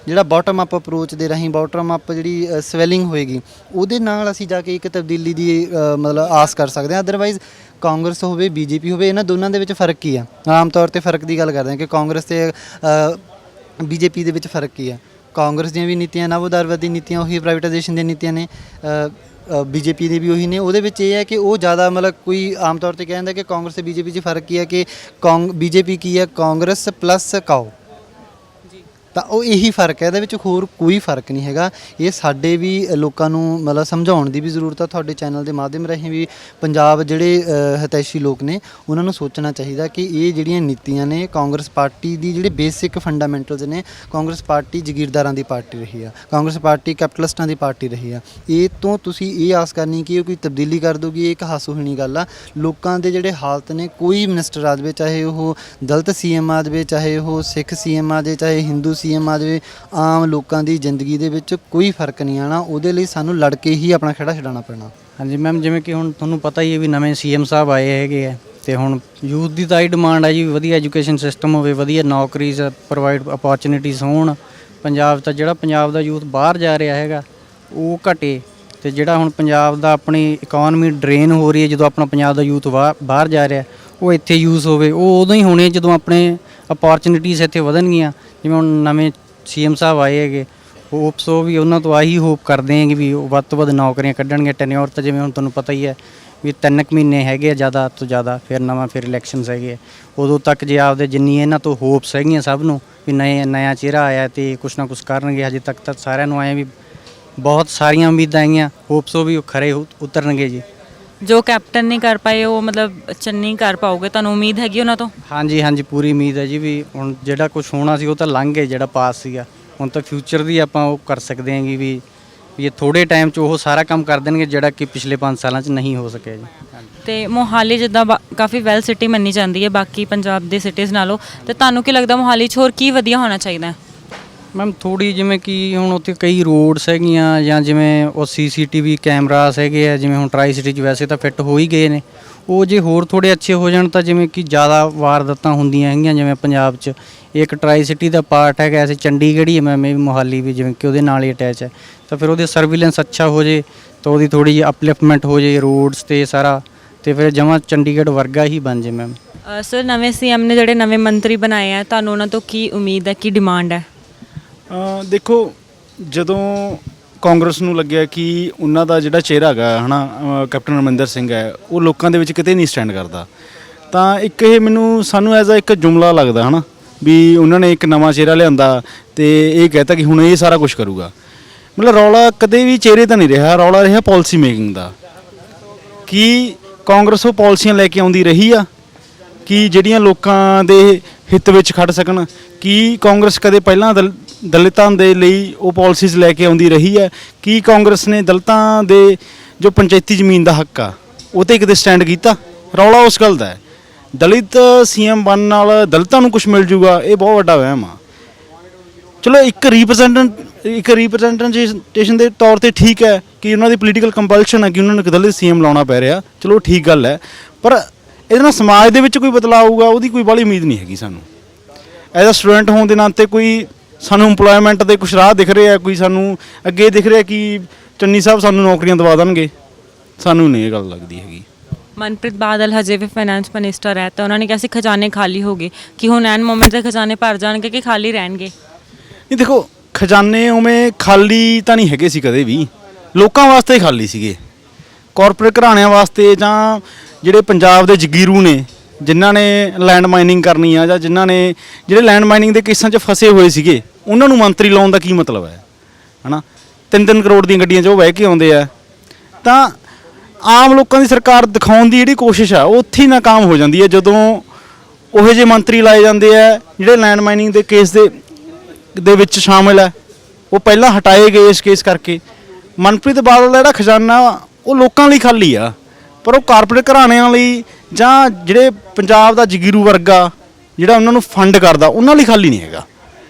ਜਿਹੜਾ ਬਾਟਮ ਅਪ ਅਪਰੋਚ ਦੇ ਰਾਹੀਂ, ਬਾਟਮ ਅਪ ਜਿਹੜੀ ਸਵੈਲਿੰਗ ਹੋਏਗੀ, ਉਹਦੇ ਨਾਲ ਅਸੀਂ ਜਾ ਕੇ ਇੱਕ ਤਬਦੀਲੀ ਦੀ ਮਤਲਬ ਆਸ ਕਰ ਸਕਦੇ ਹਾਂ। ਅਦਰਵਾਈਜ਼ ਕਾਂਗਰਸ ਹੋਵੇ, ਬੀਜੇਪੀ ਹੋਵੇ, ਇਹਨਾਂ ਦੋਨਾਂ ਦੇ ਵਿੱਚ ਫ਼ਰਕ ਕੀ ਆ? ਆਮ ਤੌਰ 'ਤੇ ਫ਼ਰਕ ਦੀ ਗੱਲ ਕਰਦੇ ਹਾਂ ਕਿ ਕਾਂਗਰਸ ਤੇ ਬੀਜੇਪੀ ਦੇ ਵਿੱਚ ਫ਼ਰਕ ਕੀ ਆ। ਕਾਂਗਰਸ ਦੀਆਂ ਵੀ ਨੀਤੀਆਂ ਨਵ ਉਦਾਰਵਾਦੀ ਨੀਤੀਆਂ, ਉਹੀ ਪ੍ਰਾਈਵੇਟਾਈਜੇਸ਼ਨ ਦੀਆਂ ਨੀਤੀਆਂ ਨੇ, ਬੀਜੇਪੀ ਦੇ ਵੀ ਉਹੀ ਨੇ। ਉਹਦੇ ਵਿੱਚ ਇਹ ਹੈ ਕਿ ਉਹ ਜ਼ਿਆਦਾ ਮਤਲਬ ਕੋਈ ਆਮ ਤੌਰ 'ਤੇ ਕਹਿੰਦਾ ਕਿ ਕਾਂਗਰਸ ਤੇ ਬੀਜੇਪੀ 'ਚ ਫ਼ਰਕ ਕੀ ਹੈ ਕਿ ਬੀਜੇਪੀ ਕੀ ਹੈ, ਕਾਂਗਰਸ ਪਲੱਸ ਕਾਓ, ਤਾਂ ਉਹ ਇਹੀ ਫ਼ਰਕ ਹੈ, ਇਹਦੇ ਵਿੱਚ ਹੋਰ ਕੋਈ ਫ਼ਰਕ ਨਹੀਂ ਹੈਗਾ। ਇਹ ਸਾਡੇ ਵੀ ਲੋਕਾਂ ਨੂੰ ਮਤਲਬ ਸਮਝਾਉਣ ਦੀ ਵੀ ਜ਼ਰੂਰਤ ਆ, ਤੁਹਾਡੇ ਚੈਨਲ ਦੇ ਮਾਧਿਅਮ ਰਾਹੀਂ ਵੀ ਪੰਜਾਬ ਜਿਹੜੇ ਹਿਤੈਸ਼ੀ ਲੋਕ ਨੇ ਉਹਨਾਂ ਨੂੰ ਸੋਚਣਾ ਚਾਹੀਦਾ ਕਿ ਇਹ ਜਿਹੜੀਆਂ ਨੀਤੀਆਂ ਨੇ, ਕਾਂਗਰਸ ਪਾਰਟੀ ਦੀ ਜਿਹੜੇ ਬੇਸਿਕ ਫੰਡਾਮੈਂਟਲਸ ਨੇ, ਕਾਂਗਰਸ ਪਾਰਟੀ ਜਗੀਰਦਾਰਾਂ ਦੀ ਪਾਰਟੀ ਰਹੀ ਆ, ਕਾਂਗਰਸ ਪਾਰਟੀ ਕੈਪੀਟਲਿਸਟਾਂ ਦੀ ਪਾਰਟੀ ਰਹੀ ਆ। ਇਹ ਤੋਂ ਤੁਸੀਂ ਇਹ ਆਸ ਕਰਨੀ ਕਿ ਇਹ ਕੋਈ ਤਬਦੀਲੀ ਕਰ ਦੂਗੀ, ਇਹ ਇੱਕ ਹਾਸੋਹੀਣੀ ਗੱਲ ਆ। ਲੋਕਾਂ ਦੇ ਜਿਹੜੇ ਹਾਲਤ ਨੇ, ਕੋਈ ਮਿਨਿਸਟਰ ਆ ਜਾਵੇ, ਚਾਹੇ ਉਹ ਦਲਿਤ CM ਆ ਜਾਵੇ, ਚਾਹੇ ਉਹ ਸਿੱਖ CM ਆ ਜਾਵੇ, ਚਾਹੇ ਹਿੰਦੂ CM ਆ ਜਾਵੇ, ਆਮ ਲੋਕਾਂ ਦੀ ਜ਼ਿੰਦਗੀ ਦੇ ਵਿੱਚ ਕੋਈ ਫਰਕ ਨਹੀਂ ਆਉਣਾ। ਉਹਦੇ ਲਈ ਸਾਨੂੰ ਲੜ ਕੇ ਹੀ ਆਪਣਾ ਖਹਿੜਾ ਛਡਾਉਣਾ ਪੈਣਾ। ਹਾਂਜੀ ਮੈਮ, ਜਿਵੇਂ ਕਿ ਹੁਣ ਤੁਹਾਨੂੰ ਪਤਾ ਹੀ ਹੈ ਵੀ ਨਵੇਂ CM ਸਾਹਿਬ ਆਏ ਹੈਗੇ ਆ, ਤੇ ਹੁਣ ਯੂਥ ਦੀ ਤਾਂ ਇਹ ਡਿਮਾਂਡ ਹੈ ਜੀ ਵਧੀਆ ਐਜੂਕੇਸ਼ਨ ਸਿਸਟਮ ਹੋਵੇ, ਵਧੀਆ ਨੌਕਰੀਜ਼ ਪ੍ਰੋਵਾਈਡ, ਅਪੋਰਚੁਨਿਟੀਜ਼ ਹੋਣ ਪੰਜਾਬ 'ਚ। ਜਿਹੜਾ ਪੰਜਾਬ ਦਾ ਯੂਥ ਬਾਹਰ ਜਾ ਰਿਹਾ ਹੈਗਾ ਉਹ ਘਟੇ, ਤੇ ਜਿਹੜਾ ਹੁਣ ਪੰਜਾਬ ਦਾ ਆਪਣੀ ਇਕਨੋਮੀ ਡਰੇਨ ਹੋ ਰਹੀ ਹੈ, ਜਦੋਂ ਆਪਣਾ ਪੰਜਾਬ ਦਾ ਯੂਥ ਬਾਹਰ ਜਾ ਰਿਹਾ, ਉਹ ਇੱਥੇ ਯੂਜ਼ ਹੋਵੇ। ਉਹ ਉਦੋਂ ਹੀ ਹੋਣੇ ਜਦੋਂ ਆਪਣੇ ਅਪੋਰਚੁਨਿਟੀਜ਼ ਇੱਥੇ ਵਧਣਗੀਆਂ। ਜਿਵੇਂ ਹੁਣ ਨਵੇਂ CM ਸਾਹਿਬ ਆਏ ਹੈਗੇ, ਹੋਪਸ ਉਹ ਵੀ ਉਹਨਾਂ ਤੋਂ ਆਹੀ ਹੋਪ ਕਰਦੇ ਹੈਗੇ ਵੀ ਉਹ ਵੱਧ ਤੋਂ ਵੱਧ ਨੌਕਰੀਆਂ ਕੱਢਣਗੇ। ਟੈਨਿਓਰ ਤਾਂ ਜਿਵੇਂ ਹੁਣ ਤੁਹਾਨੂੰ ਪਤਾ ਹੀ ਹੈ ਵੀ 3 ਮਹੀਨੇ ਹੈਗੇ ਆ ਜ਼ਿਆਦਾ ਤੋਂ ਜ਼ਿਆਦਾ, ਫਿਰ ਇਲੈਕਸ਼ਨਸ ਹੈਗੇ। ਉਦੋਂ ਤੱਕ ਜੇ ਆਪਦੇ ਜਿੰਨੀ ਇਹਨਾਂ ਤੋਂ ਹੋਪਸ ਹੈਗੀਆਂ ਸਭ ਨੂੰ ਵੀ ਨਇਆ ਚਿਹਰਾ ਆਇਆ ਤੇ ਕੁਛ ਨਾ ਕੁਛ ਕਰਨਗੇ, ਹਜੇ ਤੱਕ ਤਾਂ ਸਾਰਿਆਂ ਨੂੰ ਆਏ ਵੀ ਬਹੁਤ ਸਾਰੀਆਂ ਉਮੀਦਾਂ ਹੈਗੀਆਂ, ਹੋਪਸ ਉਹ ਵੀ ਖਰੇ ਉਤਰਨਗੇ ਜੀ। ਜੋ ਕੈਪਟਨ ਨਹੀਂ ਕਰ ਪਾਏ ਉਹ ਮਤਲਬ ਚੰਨੀ ਕਰ ਪਾਓਗੇ, ਤੁਹਾਨੂੰ ਉਮੀਦ ਹੈਗੀ ਉਹਨਾਂ ਤੋਂ? ਹਾਂਜੀ, ਪੂਰੀ ਉਮੀਦ ਹੈ ਜੀ ਵੀ ਹੁਣ ਜਿਹੜਾ ਕੁਝ ਹੋਣਾ ਸੀ ਉਹ ਤਾਂ ਲੰਘ ਗਿਆ, ਜਿਹੜਾ ਪਾਸ ਸੀਗਾ। ਹੁਣ ਤਾਂ ਫਿਊਚਰ ਦੀ ਆਪਾਂ ਉਹ ਕਰ ਸਕਦੇ ਹਾਂ ਵੀ ਇਹ ਥੋੜੇ ਟਾਈਮ 'ਚ ਉਹ ਸਾਰਾ ਕੰਮ ਕਰ ਦੇਣਗੇ ਜਿਹੜਾ ਕਿ ਪਿਛਲੇ 5 ਸਾਲਾਂ 'ਚ ਨਹੀਂ ਹੋ ਸਕਿਆ ਜੀ। ਤੇ ਮੋਹਾਲੀ ਜਿੱਦਾਂ ਕਾਫੀ ਵੈਲ ਸਿਟੀ ਮੰਨੀ ਜਾਂਦੀ ਹੈ ਬਾਕੀ ਪੰਜਾਬ ਦੇ ਸਿਟੀਜ਼ ਨਾਲੋਂ, ਤੇ ਤੁਹਾਨੂੰ ਕੀ ਲੱਗਦਾ ਮੋਹਾਲੀ 'ਚ ਹੋਰ ਕੀ ਵਧੀਆ ਹੋਣਾ ਚਾਹੀਦਾ? ਮੈਮ ਥੋੜੀ ਜਿਵੇਂ ਕਿ ਹੁਣ ਉੱਥੇ ਕਈ ਰੋਡਸ ਹੈਗੀਆਂ, ਜਾਂ ਜਿਵੇਂ ਉਹ CCTV ਕੈਮਰਾਸ ਹੈਗੇ ਆ, ਜਿਵੇਂ ਹੁਣ ਟਰਾਈ ਸਿਟੀ 'ਚ ਵੈਸੇ ਤਾਂ ਫਿੱਟ ਹੋ ਹੀ ਗਏ ਨੇ, ਉਹ ਜੇ ਹੋਰ ਥੋੜੇ ਅੱਛੇ ਹੋ ਜਾਣ ਤਾਂ ਜਿਵੇਂ ਕਿ ਜ਼ਿਆਦਾ ਵਾਰਦਾਤਾਂ ਹੁੰਦੀਆਂ ਹੈਗੀਆਂ ਜਿਵੇਂ ਪੰਜਾਬ 'ਚ। ਇੱਕ ਟਰਾਈ ਸਿਟੀ ਦਾ ਪਾਰਟ ਹੈਗਾ, ਐਸੇ ਚੰਡੀਗੜ੍ਹ ਹੀ ਹੈ, ਮੈਂ ਮੋਹਾਲੀ ਵੀ ਜਿਵੇਂ ਕਿ ਉਹਦੇ ਨਾਲ ਹੀ ਅਟੈਚ ਹੈ, ਤਾਂ ਫਿਰ ਉਹਦੇ ਸਰਵੀਲੈਂਸ ਅੱਛਾ ਹੋ ਜੇ ਤਾਂ ਉਹਦੀ ਥੋੜੀ ਜਿਹੀ ਅਪਲਿਫਟਮੈਂਟ ਹੋ ਜੇ ਰੋਡਸ ਤੇ ਸਾਰਾ, ਤੇ ਫਿਰ ਜਮਾਂ ਚੰਡੀਗੜ੍ਹ ਵਰਗਾ ਹੀ ਬਣ ਜੇ। ਮੈਮ ਸਰ, ਨਵੇਂ CM ਨੇ ਜਿਹੜੇ ਨਵੇਂ ਮੰਤਰੀ ਬਣਾਏ ਆ, ਤੁਹਾਨੂੰ ਉਹਨਾਂ ਤੋਂ ਕੀ ਉਮੀਦ ਹੈ, ਕੀ ਡਿਮਾਂਡ ਹੈ? ਦੇਖੋ, ਜਦੋਂ ਕਾਂਗਰਸ ਨੂੰ ਲੱਗਿਆ ਕਿ ਉਹਨਾਂ ਦਾ ਜਿਹੜਾ ਚਿਹਰਾ ਹੈਗਾ ਹਨਾ ਕੈਪਟਨ ਅਮਰਿੰਦਰ ਸਿੰਘ ਹੈ ਉਹ ਲੋਕਾਂ ਦੇ ਵਿੱਚ ਕਿਤੇ ਨਹੀਂ ਸਟੈਂਡ ਕਰਦਾ, ਤਾਂ ਇੱਕ ਇਹ ਸਾਨੂੰ ਐਜ਼ ਅ ਇੱਕ ਜੁਮਲਾ ਲੱਗਦਾ ਹਨਾ ਵੀ ਉਹਨਾਂ ਨੇ ਇੱਕ ਨਵਾਂ ਚਿਹਰਾ ਲਿਆਂਦਾ ਤੇ ਇਹ ਕਹਿਤਾ ਕਿ ਹੁਣ ਇਹ ਸਾਰਾ ਕੁਝ ਕਰੂਗਾ। ਮਤਲਬ ਰੌਲਾ ਕਦੇ ਵੀ ਚਿਹਰੇ ਤਾਂ ਨਹੀਂ ਰਿਹਾ, ਰੌਲਾ ਰਿਹਾ ਪਾਲਿਸੀ ਮੇਕਿੰਗ ਦਾ। ਕਿ ਕਾਂਗਰਸ ਉਹ ਪਾਲਿਸੀਆਂ ਲੈ ਕੇ ਆਉਂਦੀ ਰਹੀ ਆ ਕਿ ਜਿਹੜੀਆਂ ਲੋਕਾਂ ਦੇ ਹਿੱਤ ਵਿੱਚ ਖੜ ਸਕਣ? ਕੀ ਕਾਂਗਰਸ ਕਦੇ ਪਹਿਲਾਂ ਦਲਿਤਾਂ ਦੇ ਲਈ ਉਹ ਪਾਲਿਸੀਜ਼ ਲੈ ਕੇ ਆਉਂਦੀ ਰਹੀ ਹੈ? ਕੀ ਕਾਂਗਰਸ ਨੇ ਦਲਿਤਾਂ ਦੇ ਜੋ ਪੰਚਾਇਤੀ ਜ਼ਮੀਨ ਦਾ ਹੱਕ ਆ ਉਹ 'ਤੇ ਕਿਤੇ ਸਟੈਂਡ ਕੀਤਾ? ਰੌਲਾ ਉਸ ਗੱਲ ਦਾ ਹੈ। ਦਲਿਤ ਸੀਐਮ ਬਣਨ ਨਾਲ ਦਲਿਤਾਂ ਨੂੰ ਕੁਝ ਮਿਲ ਜੂਗਾ, ਇਹ ਬਹੁਤ ਵੱਡਾ ਵਹਿਮ ਆ। ਚਲੋ ਇੱਕ ਰਿਪਰੈਜ਼ੈਂਟੇਸ਼ਨ ਦੇ ਤੌਰ ਤੇ ਠੀਕ ਹੈ ਕਿ ਉਹਨਾਂ ਦੀ ਪੋਲੀਟੀਕਲ ਕੰਪਲਸ਼ਨ ਹੈ ਕਿ ਉਹਨਾਂ ਨੂੰ ਇੱਕ ਦਲਿਤ ਸੀਐਮ ਲਾਉਣਾ ਪੈ ਰਿਹਾ, ਚਲੋ ਠੀਕ ਗੱਲ ਹੈ, ਪਰ ਇਹਦੇ ਨਾਲ ਸਮਾਜ ਦੇ ਵਿੱਚ ਕੋਈ ਬਦਲਾਅ ਆਊਗਾ ਉਹਦੀ ਕੋਈ ਬਾਹਲੀ ਉਮੀਦ ਨਹੀਂ ਹੈਗੀ ਸਾਨੂੰ। ਐਜ਼ ਅ ਸਟੂਡੈਂਟ ਹੋਣ ਦੇ ਨਾਤੇ ਕੋਈ ਸਾਨੂੰ ਇੰਪਲੋਇਮੈਂਟ ਦੇ ਕੁਛ ਰਾਹ ਦਿਖ ਰਿਹਾ, ਕੋਈ ਸਾਨੂੰ ਅੱਗੇ ਦਿਖ ਰਿਹਾ ਕਿ ਚੰਨੀ ਸਾਹਿਬ ਸਾਨੂੰ ਨੌਕਰੀਆਂ ਦਵਾ ਦੇਣਗੇ, ਸਾਨੂੰ ਨਹੀਂ ਇਹ ਗੱਲ ਲੱਗਦੀ ਹੈਗੀ। ਮਨਪ੍ਰੀਤ ਬਾਦਲ ਹਜੇ ਵੀ ਫਾਈਨੈਂਸ ਮਿਨਿਸਟਰ ਹੈ ਤਾਂ ਉਹਨਾਂ ਨੇ ਕਿਹਾ ਸੀ ਖਜ਼ਾਨੇ ਖਾਲੀ ਹੋ ਗਏ, ਕਿ ਹੁਣ ਐਨ ਮੋਮੈਂਟ ਤੇ ਖਜ਼ਾਨੇ ਭਰ ਜਾਣਗੇ ਕਿ ਖਾਲੀ ਰਹਿਣਗੇ? ਨਹੀਂ ਦੇਖੋ, ਖਜ਼ਾਨੇ ਉਵੇਂ ਖਾਲੀ ਤਾਂ ਨਹੀਂ ਹੈਗੇ ਸੀ ਕਦੇ ਵੀ, ਲੋਕਾਂ ਵਾਸਤੇ ਖਾਲੀ ਸੀਗੇ, ਕਾਰਪੋਰੇਟ ਘਰਾਣਿਆਂ ਵਾਸਤੇ ਜਾਂ ਜਿਹੜੇ ਪੰਜਾਬ ਦੇ ਜਗੀਰੂ ਨੇ ਜਿਨ੍ਹਾਂ ਨੇ ਲੈਂਡ ਮਾਈਨਿੰਗ ਕਰਨੀ ਆ ਜਾਂ ਜਿਨ੍ਹਾਂ ਨੇ ਜਿਹੜੇ ਲੈਂਡ ਮਾਈਨਿੰਗ ਦੇ ਕੇਸਾਂ 'ਚ ਫਸੇ ਹੋਏ ਸੀਗੇ ਉਹਨਾਂ ਨੂੰ ਮੰਤਰੀ ਲਾਉਣ ਦਾ ਕੀ ਮਤਲਬ ਹੈ ਹਨਾ? 3-3 ਕਰੋੜ ਦੀਆਂ ਗੱਡੀਆਂ 'ਚ ਉਹ ਬਹਿ ਕੇ ਆਉਂਦੇ ਆ, ਤਾਂ ਆਮ ਲੋਕਾਂ ਦੀ ਸਰਕਾਰ ਦਿਖਾਉਣ ਦੀ ਜਿਹੜੀ ਕੋਸ਼ਿਸ਼ ਆ ਉਹ ਉੱਥੇ ਹੀ ਨਾਕਾਮ ਹੋ ਜਾਂਦੀ ਹੈ ਜਦੋਂ ਉਹੋ ਜਿਹੇ ਮੰਤਰੀ ਲਾਏ ਜਾਂਦੇ ਆ ਜਿਹੜੇ ਲੈਂਡ ਮਾਈਨਿੰਗ ਦੇ ਕੇਸ ਦੇ ਵਿੱਚ ਸ਼ਾਮਿਲ ਹੈ। ਉਹ ਪਹਿਲਾਂ ਹਟਾਏ ਗਏ ਇਸ ਕੇਸ ਕਰਕੇ। ਮਨਪ੍ਰੀਤ ਬਾਦਲ ਦਾ ਜਿਹੜਾ ਖਜ਼ਾਨਾ ਉਹ ਲੋਕਾਂ ਲਈ ਖਾਲੀ ਆ, ਪਰ ਉਹ ਕਾਰਪੋਰੇਟ ਘਰਾਣਿਆਂ ਲਈ ਜਾਂ ਜਿਹੜੇ ਪੰਜਾਬ ਦਾ ਜਗੀਰੂ ਵਰਗਾ ਜਿਹੜਾ ਉਹਨਾਂ ਨੂੰ ਫੰਡ ਕਰਦਾ ਉਹਨਾਂ ਲਈ ਖਾਲੀ ਨਹੀਂ ਹੈਗਾ।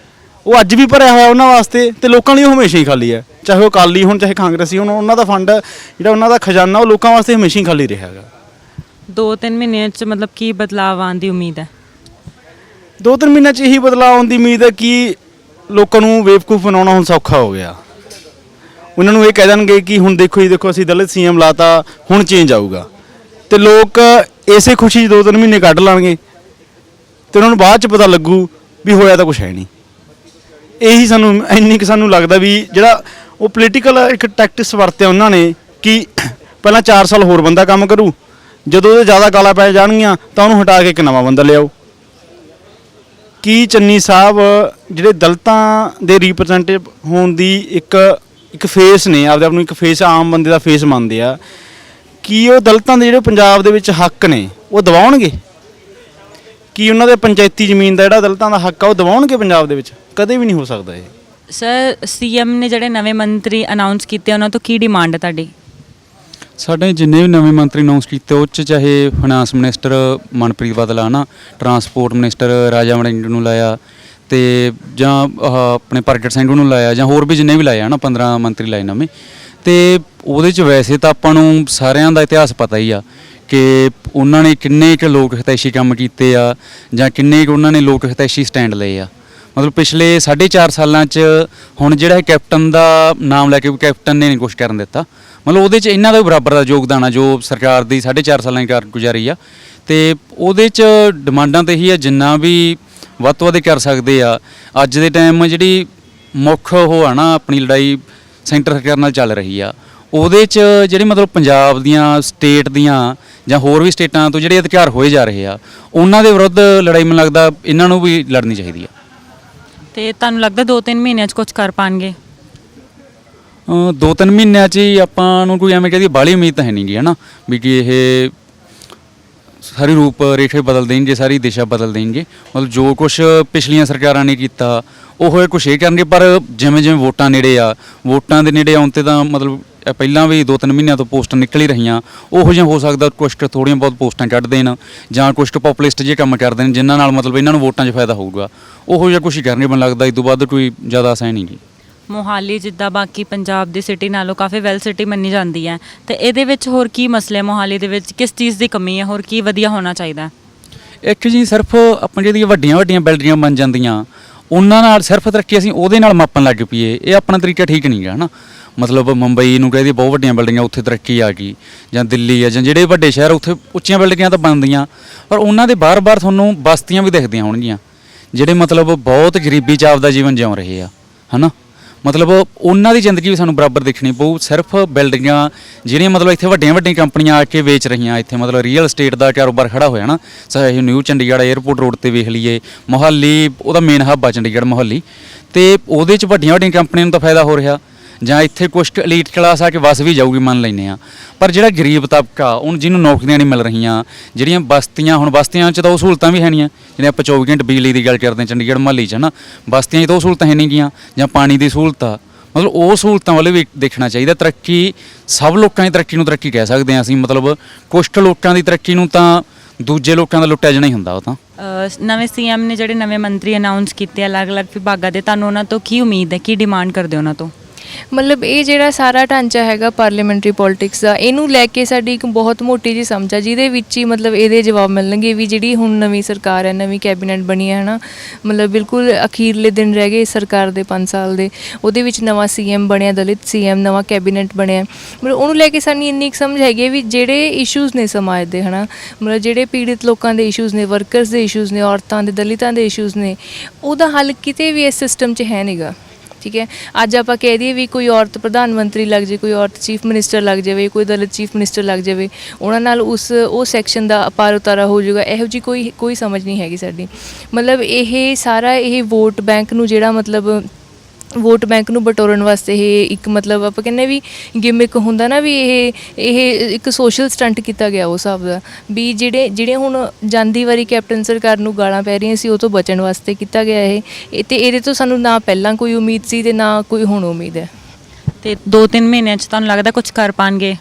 ਉਹ ਅੱਜ ਵੀ ਭਰਿਆ ਹੋਇਆ ਉਹਨਾਂ ਵਾਸਤੇ ਤੇ ਲੋਕਾਂ ਲਈ ਉਹ ਹਮੇਸ਼ਾ ਹੀ ਖਾਲੀ ਹੈ, ਚਾਹੇ ਉਹ ਅਕਾਲੀ ਹੋਣ ਚਾਹੇ ਕਾਂਗਰਸੀ ਹੋਣ। ਉਹਨਾਂ ਦਾ ਫੰਡ ਜਿਹੜਾ ਉਹਨਾਂ ਦਾ ਖਜ਼ਾਨਾ ਉਹ ਲੋਕਾਂ ਵਾਸਤੇ ਹਮੇਸ਼ਾ ਹੀ ਖਾਲੀ ਰਿਹਾ ਹੈਗਾ। 2-3 ਮਹੀਨਿਆਂ 'ਚ ਮਤਲਬ ਕੀ ਬਦਲਾਅ ਆਉਣ ਦੀ ਉਮੀਦ ਹੈ? 2-3 ਮਹੀਨਿਆਂ 'ਚ ਇਹੀ ਬਦਲਾਅ ਆਉਣ ਦੀ ਉਮੀਦ ਹੈ ਕਿ ਲੋਕਾਂ ਨੂੰ ਬੇਵਕੂਫ ਬਣਾਉਣਾ ਹੁਣ ਸੌਖਾ ਹੋ ਗਿਆ। ਉਹਨਾਂ ਨੂੰ ਇਹ ਕਹਿ ਦੇਣਗੇ ਕਿ ਹੁਣ ਦੇਖੋ ਜੀ ਦੇਖੋ ਅਸੀਂ ਦਲਿਤ ਸੀਐਮ ਲਾਤਾ, ਹੁਣ ਚੇਂਜ ਆਊਗਾ, ਤੇ ਲੋਕ ਇਸੇ ਖੁਸ਼ੀ 'ਚ 2-3 ਮਹੀਨੇ ਕੱਢ ਲਾਂਗੇ ਤੇ ਉਹਨਾਂ ਨੂੰ ਬਾਅਦ 'ਚ ਪਤਾ ਲੱਗੂ ਵੀ ਹੋਇਆ ਤਾਂ ਕੁਛ ਹੈ ਨਹੀਂ। ਇਹੀ ਇੰਨੀ ਕੁ ਸਾਨੂੰ ਲੱਗਦਾ ਵੀ ਜਿਹੜਾ ਉਹ ਪੋਲੀਟੀਕਲ ਇੱਕ ਟੈਕਟਿਕਸ ਵਰਤਿਆ ਉਹਨਾਂ ਨੇ ਕਿ ਪਹਿਲਾਂ 4 ਸਾਲ ਹੋਰ ਬੰਦਾ ਕੰਮ ਕਰੂ, ਜਦੋਂ ਉਹਦੇ ਜ਼ਿਆਦਾ ਗਾਲਾਂ ਪੈ ਜਾਣਗੀਆਂ ਤਾਂ ਉਹਨੂੰ ਹਟਾ ਕੇ ਇੱਕ ਨਵਾਂ ਬੰਦਾ ਲਿਆਓ। ਕੀ ਚੰਨੀ ਸਾਹਿਬ ਜਿਹੜੇ ਦਲਿਤਾਂ ਦੇ ਰਿਪਰੈਜ਼ੈਂਟੇਟਿਵ ਹੋਣ ਦੀ ਇੱਕ ਫੇਸ ਨੇ, ਆਪਦੇ ਆਪ ਨੂੰ ਇੱਕ ਫੇਸ ਆਮ ਬੰਦੇ ਦਾ ਫੇਸ ਮੰਨਦੇ ਆ, ਕੀ ਉਹ ਦਲਿਤਾਂ ਦੇ ਜਿਹੜੇ ਪੰਜਾਬ ਦੇ ਵਿੱਚ ਹੱਕ ਨੇ ਉਹ ਦਿਵਾਉਣਗੇ? ਕੀ ਉਹਨਾਂ ਦੇ ਪੰਚਾਇਤੀ ਜ਼ਮੀਨ ਦਾ ਜਿਹੜਾ ਦਲਿਤਾਂ ਦਾ ਹੱਕ ਆ ਉਹ ਦਿਵਾਉਣਗੇ ਪੰਜਾਬ ਦੇ ਵਿੱਚ? ਕਦੇ ਵੀ ਨਹੀਂ ਹੋ ਸਕਦਾ ਇਹ। ਸਰ, ਸੀਐਮ ਨੇ ਜਿਹੜੇ ਨਵੇਂ ਮੰਤਰੀ ਅਨਾਉਂਸ ਕੀਤੇ ਉਹਨਾਂ ਤੋਂ ਕੀ ਡਿਮਾਂਡ ਹੈ ਤੁਹਾਡੀ? ਸਾਡੇ ਜਿੰਨੇ ਵੀ ਨਵੇਂ ਮੰਤਰੀ ਅਨਾਉਂਸ ਕੀਤੇ ਉਹ 'ਚ ਚਾਹੇ ਫਾਈਨਾਂਸ ਮਿਨਿਸਟਰ ਮਨਪ੍ਰੀਤ ਬਾਦਲ ਆ ਨਾ, ਟਰਾਂਸਪੋਰਟ ਮਿਨਿਸਟਰ ਰਾਜਾ ਵੜਿੰਗ ਨੂੰ ਲਾਇਆ, ਤੇ ਜਾਂ ਆਪਣੇ ਪ੍ਰਗਟ ਸਿੰਘ ਨੂੰ ਲਾਇਆ, ਜਾਂ ਹੋਰ ਵੀ ਜਿੰਨੇ ਵੀ ਲਾਏ ਆ ਨਾ 15 ਮੰਤਰੀ ਲਾਏ ਨਵੇਂ। ਤੇ ਉਹਦੇ 'ਚ ਵੈਸੇ ਤਾਂ ਆਪਾਂ ਨੂੰ ਸਾਰਿਆਂ ਦਾ ਇਤਿਹਾਸ ਪਤਾ ਹੀ ਆ ਕਿ ਉਹਨਾਂ ਨੇ ਕਿੰਨੇ ਕੁ ਲੋਕ ਹਿਤੈਸ਼ੀ ਕੰਮ ਕੀਤੇ ਆ ਜਾਂ ਕਿੰਨੇ ਕੁ ਉਹਨਾਂ ਨੇ ਲੋਕ ਹਿਤੈਸ਼ੀ ਸਟੈਂਡ ਲਏ ਆ। ਮਤਲਬ ਪਿਛਲੇ 4.5 ਸਾਲਾਂ 'ਚ ਹੁਣ ਜਿਹੜਾ ਕੈਪਟਨ ਦਾ ਨਾਮ ਲੈ ਕੇ ਕੈਪਟਨ ਨੇ ਨਹੀਂ ਕੁਛ ਕਰਨ ਦਿੱਤਾ, ਮਤਲਬ ਉਹਦੇ 'ਚ ਇਹਨਾਂ ਦਾ ਬਰਾਬਰ ਦਾ ਯੋਗਦਾਨ ਆ ਜੋ ਸਰਕਾਰ ਦੀ 4.5 ਸਾਲਾਂ ਦੀ ਕਾਰਗੁਜ਼ਾਰੀ ਆ। ਤੇ ਉਹਦੇ 'ਚ ਡਿਮਾਂਡਾਂ ਤਾਂ ਇਹੀ ਆ ਜਿੰਨਾ ਵੀ ਵੱਧ ਤੋਂ ਵੱਧ ਕਰ ਸਕਦੇ ਆ। ਅੱਜ ਦੇ ਟਾਈਮ ਜਿਹੜੀ ਮੁੱਖ ਉਹ ਆ ਨਾ ਆਪਣੀ ਲੜਾਈ ਸੈਂਟਰ ਸਰਕਾਰ ਨਾਲ ਚੱਲ ਰਹੀ ਆ, ਉਹਦੇ 'ਚ ਜਿਹੜੇ ਮਤਲਬ ਪੰਜਾਬ ਦੀਆਂ ਸਟੇਟ ਦੀਆਂ ਜਾਂ ਹੋਰ ਵੀ ਸਟੇਟਾਂ ਤੋਂ ਜਿਹੜੇ ਅਧਿਕਾਰ ਹੋਏ ਜਾ ਰਹੇ ਆ ਉਹਨਾਂ ਦੇ ਵਿਰੁੱਧ ਲੜਾਈ ਮੈਨੂੰ ਲੱਗਦਾ ਇਹਨਾਂ ਨੂੰ ਵੀ ਲੜਨੀ ਚਾਹੀਦੀ ਆ। ਤੇ ਤੁਹਾਨੂੰ ਲੱਗਦਾ 2-3 ਮਹੀਨਿਆਂ 'ਚ ਕੁਝ ਕਰ ਪਾਣਗੇ? 2-3 ਮਹੀਨਿਆਂ 'ਚ ਹੀ ਆਪਾਂ ਨੂੰ ਕੋਈ ਐਵੇਂ ਕਹਦੀ ਬਾਹਲੀ ਉਮੀਦ ਤਾਂ ਹੈ ਨਹੀਂ ਗੀ ਹੈ ਨਾ ਵੀ ਕਿ ਇਹ ਸਾਰੀ ਰੂਪ ਰੇਖੇ ਬਦਲ ਦੇਣਗੇ, ਸਾਰੀ ਦਿਸ਼ਾ ਬਦਲ ਦੇਣਗੇ। ਮਤਲਬ ਜੋ ਕੁਛ ਪਿਛਲੀਆਂ ਸਰਕਾਰਾਂ ਨੇ ਕੀਤਾ ਉਹ ਕੁਛ ਇਹ ਕਰਨਗੇ, ਪਰ ਜਿਵੇਂ ਜਿਵੇਂ ਵੋਟਾਂ ਨੇੜੇ ਆ, ਵੋਟਾਂ ਦੇ ਨੇੜੇ ਆਉਣ 'ਤੇ ਤਾਂ ਮਤਲਬ ਪਹਿਲਾਂ ਵੀ 2-3 ਮਹੀਨਿਆਂ ਤੋਂ ਪੋਸਟਾਂ ਨਿਕਲ ਹੀ ਰਹੀਆਂ। ਉਹੋ ਜਿਹਾ ਹੋ ਸਕਦਾ ਕੁਛ ਥੋੜ੍ਹੀਆਂ ਬਹੁਤ ਪੋਸਟਾਂ ਕੱਢ ਦੇਣ ਜਾਂ ਕੁਛ ਪੋਪੁਲਿਸਟ ਜਿਹੇ ਕੰਮ ਕਰ ਦੇਣ ਜਿਨ੍ਹਾਂ ਨਾਲ ਮਤਲਬ ਇਹਨਾਂ ਨੂੰ ਵੋਟਾਂ 'ਚ ਫਾਇਦਾ ਹੋਊਗਾ। ਉਹੋ ਜਿਹਾ ਕੁਛ ਹੀ ਕਰਨਗੇ ਮੈਨੂੰ ਲੱਗਦਾ, ਇਸ ਤੋਂ ਵੱਧ ਕੋਈ ਜ਼ਿਆਦਾ ਆਸਾਂ ਨਹੀਂ ਗੀ। ਮੋਹਾਲੀ ਜਿੱਦਾਂ ਬਾਕੀ ਪੰਜਾਬ ਦੀ ਸਿਟੀ ਨਾਲੋਂ ਕਾਫੀ ਵੈਲ ਸਿਟੀ ਮੰਨੀ ਜਾਂਦੀ ਹੈ, ਤੇ ਇਹਦੇ ਵਿੱਚ ਹੋਰ ਕੀ ਮਸਲੇ ਮੋਹਾਲੀ ਦੇ ਵਿੱਚ, ਕਿਸ ਚੀਜ਼ ਦੀ ਕਮੀ ਹੈ, ਹੋਰ ਕੀ ਵਧੀਆ ਹੋਣਾ ਚਾਹੀਦਾ? ਇੱਕ ਜੀ ਸਿਰਫ ਆਪਾਂ ਜਿਹੜੀਆਂ ਵੱਡੀਆਂ ਬਿਲਡਿੰਗਾਂ ਬਣ ਜਾਂਦੀਆਂ ਉਹਨਾਂ ਨਾਲ ਸਿਰਫ ਤਰੱਕੀ ਅਸੀਂ ਉਹਦੇ ਨਾਲ ਮਾਪਣ ਲੱਗ ਪਈਏ, ਇਹ ਆਪਣਾ ਤਰੀਕਾ ਠੀਕ ਨਹੀਂ ਗਾ ਹੈ ਨਾ। ਮਤਲਬ ਮੁੰਬਈ ਨੂੰ ਕਹਿੰਦੀ ਬਹੁਤ ਵੱਡੀਆਂ ਬਿਲਡਿੰਗਾਂ ਉੱਥੇ ਤਰੱਕੀ ਆ ਗਈ, ਜਾਂ ਦਿੱਲੀ ਆ ਜਾਂ ਜਿਹੜੇ ਵੱਡੇ ਸ਼ਹਿਰ ਉੱਥੇ ਉੱਚੀਆਂ ਬਿਲਡਿੰਗਾਂ ਤਾਂ ਬਣਦੀਆਂ, ਪਰ ਉਹਨਾਂ ਦੇ ਬਾਰ-ਬਾਰ ਤੁਹਾਨੂੰ ਬਸਤੀਆਂ ਵੀ ਦਿਖਦੀਆਂ ਹੋਣਗੀਆਂ ਜਿਹੜੇ ਮਤਲਬ ਬਹੁਤ ਗਰੀਬੀ 'ਚ ਆਪਦਾ ਜੀਵਨ ਜਿਉਂ ਰਹੇ ਆ ਹੈ ਨਾ। ਮਤਲਬ ਉਹਨਾਂ ਦੀ ਜ਼ਿੰਦਗੀ ਵੀ ਸਾਨੂੰ ਬਰਾਬਰ ਦੇਖਣੀ ਪਊ। ਸਿਰਫ ਬਿਲਡਿੰਗਾਂ ਜਿਹੜੀਆਂ ਮਤਲਬ ਇੱਥੇ ਵੱਡੀਆਂ ਵੱਡੀਆਂ ਕੰਪਨੀਆਂ ਆ ਕੇ ਵੇਚ ਰਹੀਆਂ, ਇੱਥੇ ਮਤਲਬ ਰੀਅਲ ਏਸਟੇਟ ਦਾ ਕਾਰੋਬਾਰ ਖੜਾ ਹੋਇਆ ਨਾ, ਚਾਹੇ ਨਿਊ ਚੰਡੀਗੜ੍ਹ 에ਅਰਪੋਰਟ ਰੋਡ ਤੇ ਵੇਖ ਲਈਏ, ਮੋਹਾਲੀ ਉਹਦਾ ਮੇਨ ਹੱਬ ਆ ਚੰਡੀਗੜ੍ਹ ਮੋਹਾਲੀ, ਤੇ ਉਹਦੇ 'ਚ ਵੱਡੀਆਂ ਵੱਡੀਆਂ ਕੰਪਨੀਆਂ ਨੂੰ ਤਾਂ ਫਾਇਦਾ ਹੋ ਰਿਹਾ, ਜਾਂ ਇੱਥੇ ਕੁਛ ਕੁ ਐਲੀਟ ਕਲਾਸ ਆ ਕੇ ਵਸ ਵੀ ਜਾਊਗੀ ਮੰਨ ਲੈਂਦੇ ਆ। ਪਰ ਜਿਹੜਾ ਗਰੀਬ ਤਬਕਾ, ਹੁਣ ਜਿਹਨੂੰ ਨੌਕਰੀਆਂ ਨਹੀਂ ਮਿਲ ਰਹੀਆਂ, ਜਿਹੜੀਆਂ ਬਸਤੀਆਂ, ਹੁਣ ਬਸਤੀਆਂ 'ਚ ਤਾਂ ਉਹ ਸਹੂਲਤਾਂ ਵੀ ਹੈ ਨਹੀਂ, ਜਿਵੇਂ ਆਪਾਂ 24 ਘੰਟੇ ਬਿਜਲੀ ਦੀ ਗੱਲ ਕਰਦੇ ਹਾਂ ਚੰਡੀਗੜ੍ਹ ਮੋਹਾਲੀ 'ਚ ਨਾ, ਬਸਤੀਆਂ 'ਚ ਤਾਂ ਉਹ ਸਹੂਲਤਾਂ ਹੈ ਨਹੀਂ ਗੀਆਂ, ਜਾਂ ਪਾਣੀ ਦੀ ਸਹੂਲਤ ਆ, ਮਤਲਬ ਉਹ ਸਹੂਲਤਾਂ ਵੱਲ ਵੀ ਦੇਖਣਾ ਚਾਹੀਦਾ। ਤਰੱਕੀ ਸਭ ਲੋਕਾਂ ਦੀ ਤਰੱਕੀ ਨੂੰ ਤਰੱਕੀ ਕਹਿ ਸਕਦੇ ਹਾਂ ਅਸੀਂ, ਮਤਲਬ ਕੁਛ ਲੋਕਾਂ ਦੀ ਤਰੱਕੀ ਨੂੰ ਤਾਂ ਦੂਜੇ ਲੋਕਾਂ ਦਾ ਲੁੱਟਿਆ ਜਾਣਾ ਹੀ ਹੁੰਦਾ ਉਹ ਤਾਂ। ਨਵੇਂ ਸੀਐਮ ਨੇ ਜਿਹੜੇ ਨਵੇਂ ਮੰਤਰੀ ਅਨਾਉਂਸ ਕੀਤੇ ਅਲੱਗ-ਅਲੱਗ ਵਿਭਾਗਾਂ ਦੇ, ਤੁਹਾਨੂੰ ਉਹਨਾਂ ਤੋਂ ਕੀ ਉਮੀਦ ਹੈ, ਕੀ ਡਿਮਾਂਡ ਕਰਦੇ ਹੋ ਉਹਨਾਂ ਤੋਂ? ਮਤਲਬ ਇਹ ਜਿਹੜਾ ਸਾਰਾ ਢਾਂਚਾ ਹੈਗਾ ਪਾਰਲੀਮੈਂਟਰੀ ਪੋਲਿਟਿਕਸ ਦਾ, ਇਹਨੂੰ ਲੈ ਕੇ ਸਾਡੀ ਇੱਕ ਬਹੁਤ ਮੋਟੀ ਜਿਹੀ ਸਮਝ ਆ, ਜਿਹਦੇ ਵਿੱਚ ਹੀ ਮਤਲਬ ਇਹਦੇ ਜਵਾਬ ਮਿਲਣਗੇ ਵੀ ਜਿਹੜੀ ਹੁਣ ਨਵੀਂ ਸਰਕਾਰ ਹੈ, ਨਵੀਂ ਕੈਬਨਿਟ ਬਣੀ ਹੈ ਨਾ, ਮਤਲਬ ਬਿਲਕੁਲ ਅਖੀਰਲੇ ਦਿਨ ਰਹਿ ਗਏ ਸਰਕਾਰ ਦੇ 5 ਸਾਲ ਦੇ, ਉਹਦੇ ਵਿੱਚ ਨਵਾਂ ਸੀਐਮ ਬਣਿਆ, ਦਲਿਤ ਸੀਐਮ, ਨਵਾਂ ਕੈਬਨਿਟ ਬਣਿਆ, ਮਤਲਬ ਉਹਨੂੰ ਲੈ ਕੇ ਸਾਨੂੰ ਇੰਨੀ ਕੁ ਸਮਝ ਹੈਗੀ ਵੀ ਜਿਹੜੇ ਇਸ਼ੂਜ਼ ਨੇ ਸਮਾਜ ਦੇ, ਹੈ ਨਾ, ਮਤਲਬ ਜਿਹੜੇ ਪੀੜਿਤ ਲੋਕਾਂ ਦੇ ਇਸ਼ੂਜ਼ ਨੇ, ਵਰਕਰਸ ਦੇ ਇਸ਼ੂਜ਼ ਨੇ, ਔਰਤਾਂ ਦੇ, ਦਲਿਤਾਂ ਦੇ ਇਸ਼ੂਜ਼ ਨੇ, ਉਹਦਾ ਹੱਲ ਕਿਤੇ ਵੀ ਇਸ ਸਿਸਟਮ 'ਚ ਹੈ ਨਹੀਂਗਾ। ਠੀਕ ਹੈ, ਅੱਜ ਆਪਾਂ ਕਹਿ ਦਈਏ ਵੀ ਕੋਈ ਔਰਤ ਪ੍ਰਧਾਨ ਮੰਤਰੀ ਲੱਗ ਜਾਵੇ, ਕੋਈ ਔਰਤ ਚੀਫ ਮਿਨਿਸਟਰ ਲੱਗ ਜਾਵੇ, ਕੋਈ ਦਲਿਤ ਚੀਫ ਮਿਨਿਸਟਰ ਲੱਗ ਜਾਵੇ, ਉਹਨਾਂ ਨਾਲ ਉਹ ਸੈਕਸ਼ਨ ਦਾ ਅਪਾਰ ਉਤਾਰਾ ਹੋ ਜਾਊਗਾ, ਇਹੋ ਜਿਹੀ ਕੋਈ ਸਮਝ ਨਹੀਂ ਹੈਗੀ ਸਾਡੀ। ਮਤਲਬ ਇਹ ਸਾਰਾ ਇਹ ਵੋਟ ਬੈਂਕ ਨੂੰ ਜਿਹੜਾ ਮਤਲਬ ਵੋਟ ਬੈਂਕ ਨੂੰ ਬਟੋਰਨ ਵਾਸਤੇ ਇਹ ਇੱਕ ਮਤਲਬ ਆਪਾਂ ਕਹਿੰਦੇ ਵੀ ਗਿਮਿਕ ਹੁੰਦਾ ਨਾ, ਵੀ ਇਹ ਇੱਕ ਸੋਸ਼ਲ ਸਟੰਟ ਕੀਤਾ ਗਿਆ ਉਸ ਹਿਸਾਬ ਦਾ, ਵੀ ਜਿਹੜੇ ਹੁਣ ਜਾਂਦੀ ਵਾਰੀ ਕੈਪਟਨ ਸਰਕਾਰ ਨੂੰ ਗਾਲਾਂ ਪੈ ਰਹੀਆਂ ਸੀ, ਉਹ ਤੋਂ ਬਚਣ ਵਾਸਤੇ ਕੀਤਾ ਗਿਆ ਇਹ, ਤੇ ਇਹਦੇ ਤੋਂ ਸਾਨੂੰ ਨਾ ਪਹਿਲਾਂ ਕੋਈ ਉਮੀਦ ਸੀ ਤੇ ਨਾ ਕੋਈ ਹੁਣ ਉਮੀਦ ਹੈ। ਤੇ 2-3 ਮਹੀਨਿਆਂ 'ਚ ਤੁਹਾਨੂੰ ਲੱਗਦਾ ਕੁਝ ਕਰ ਪਾਣਗੇ?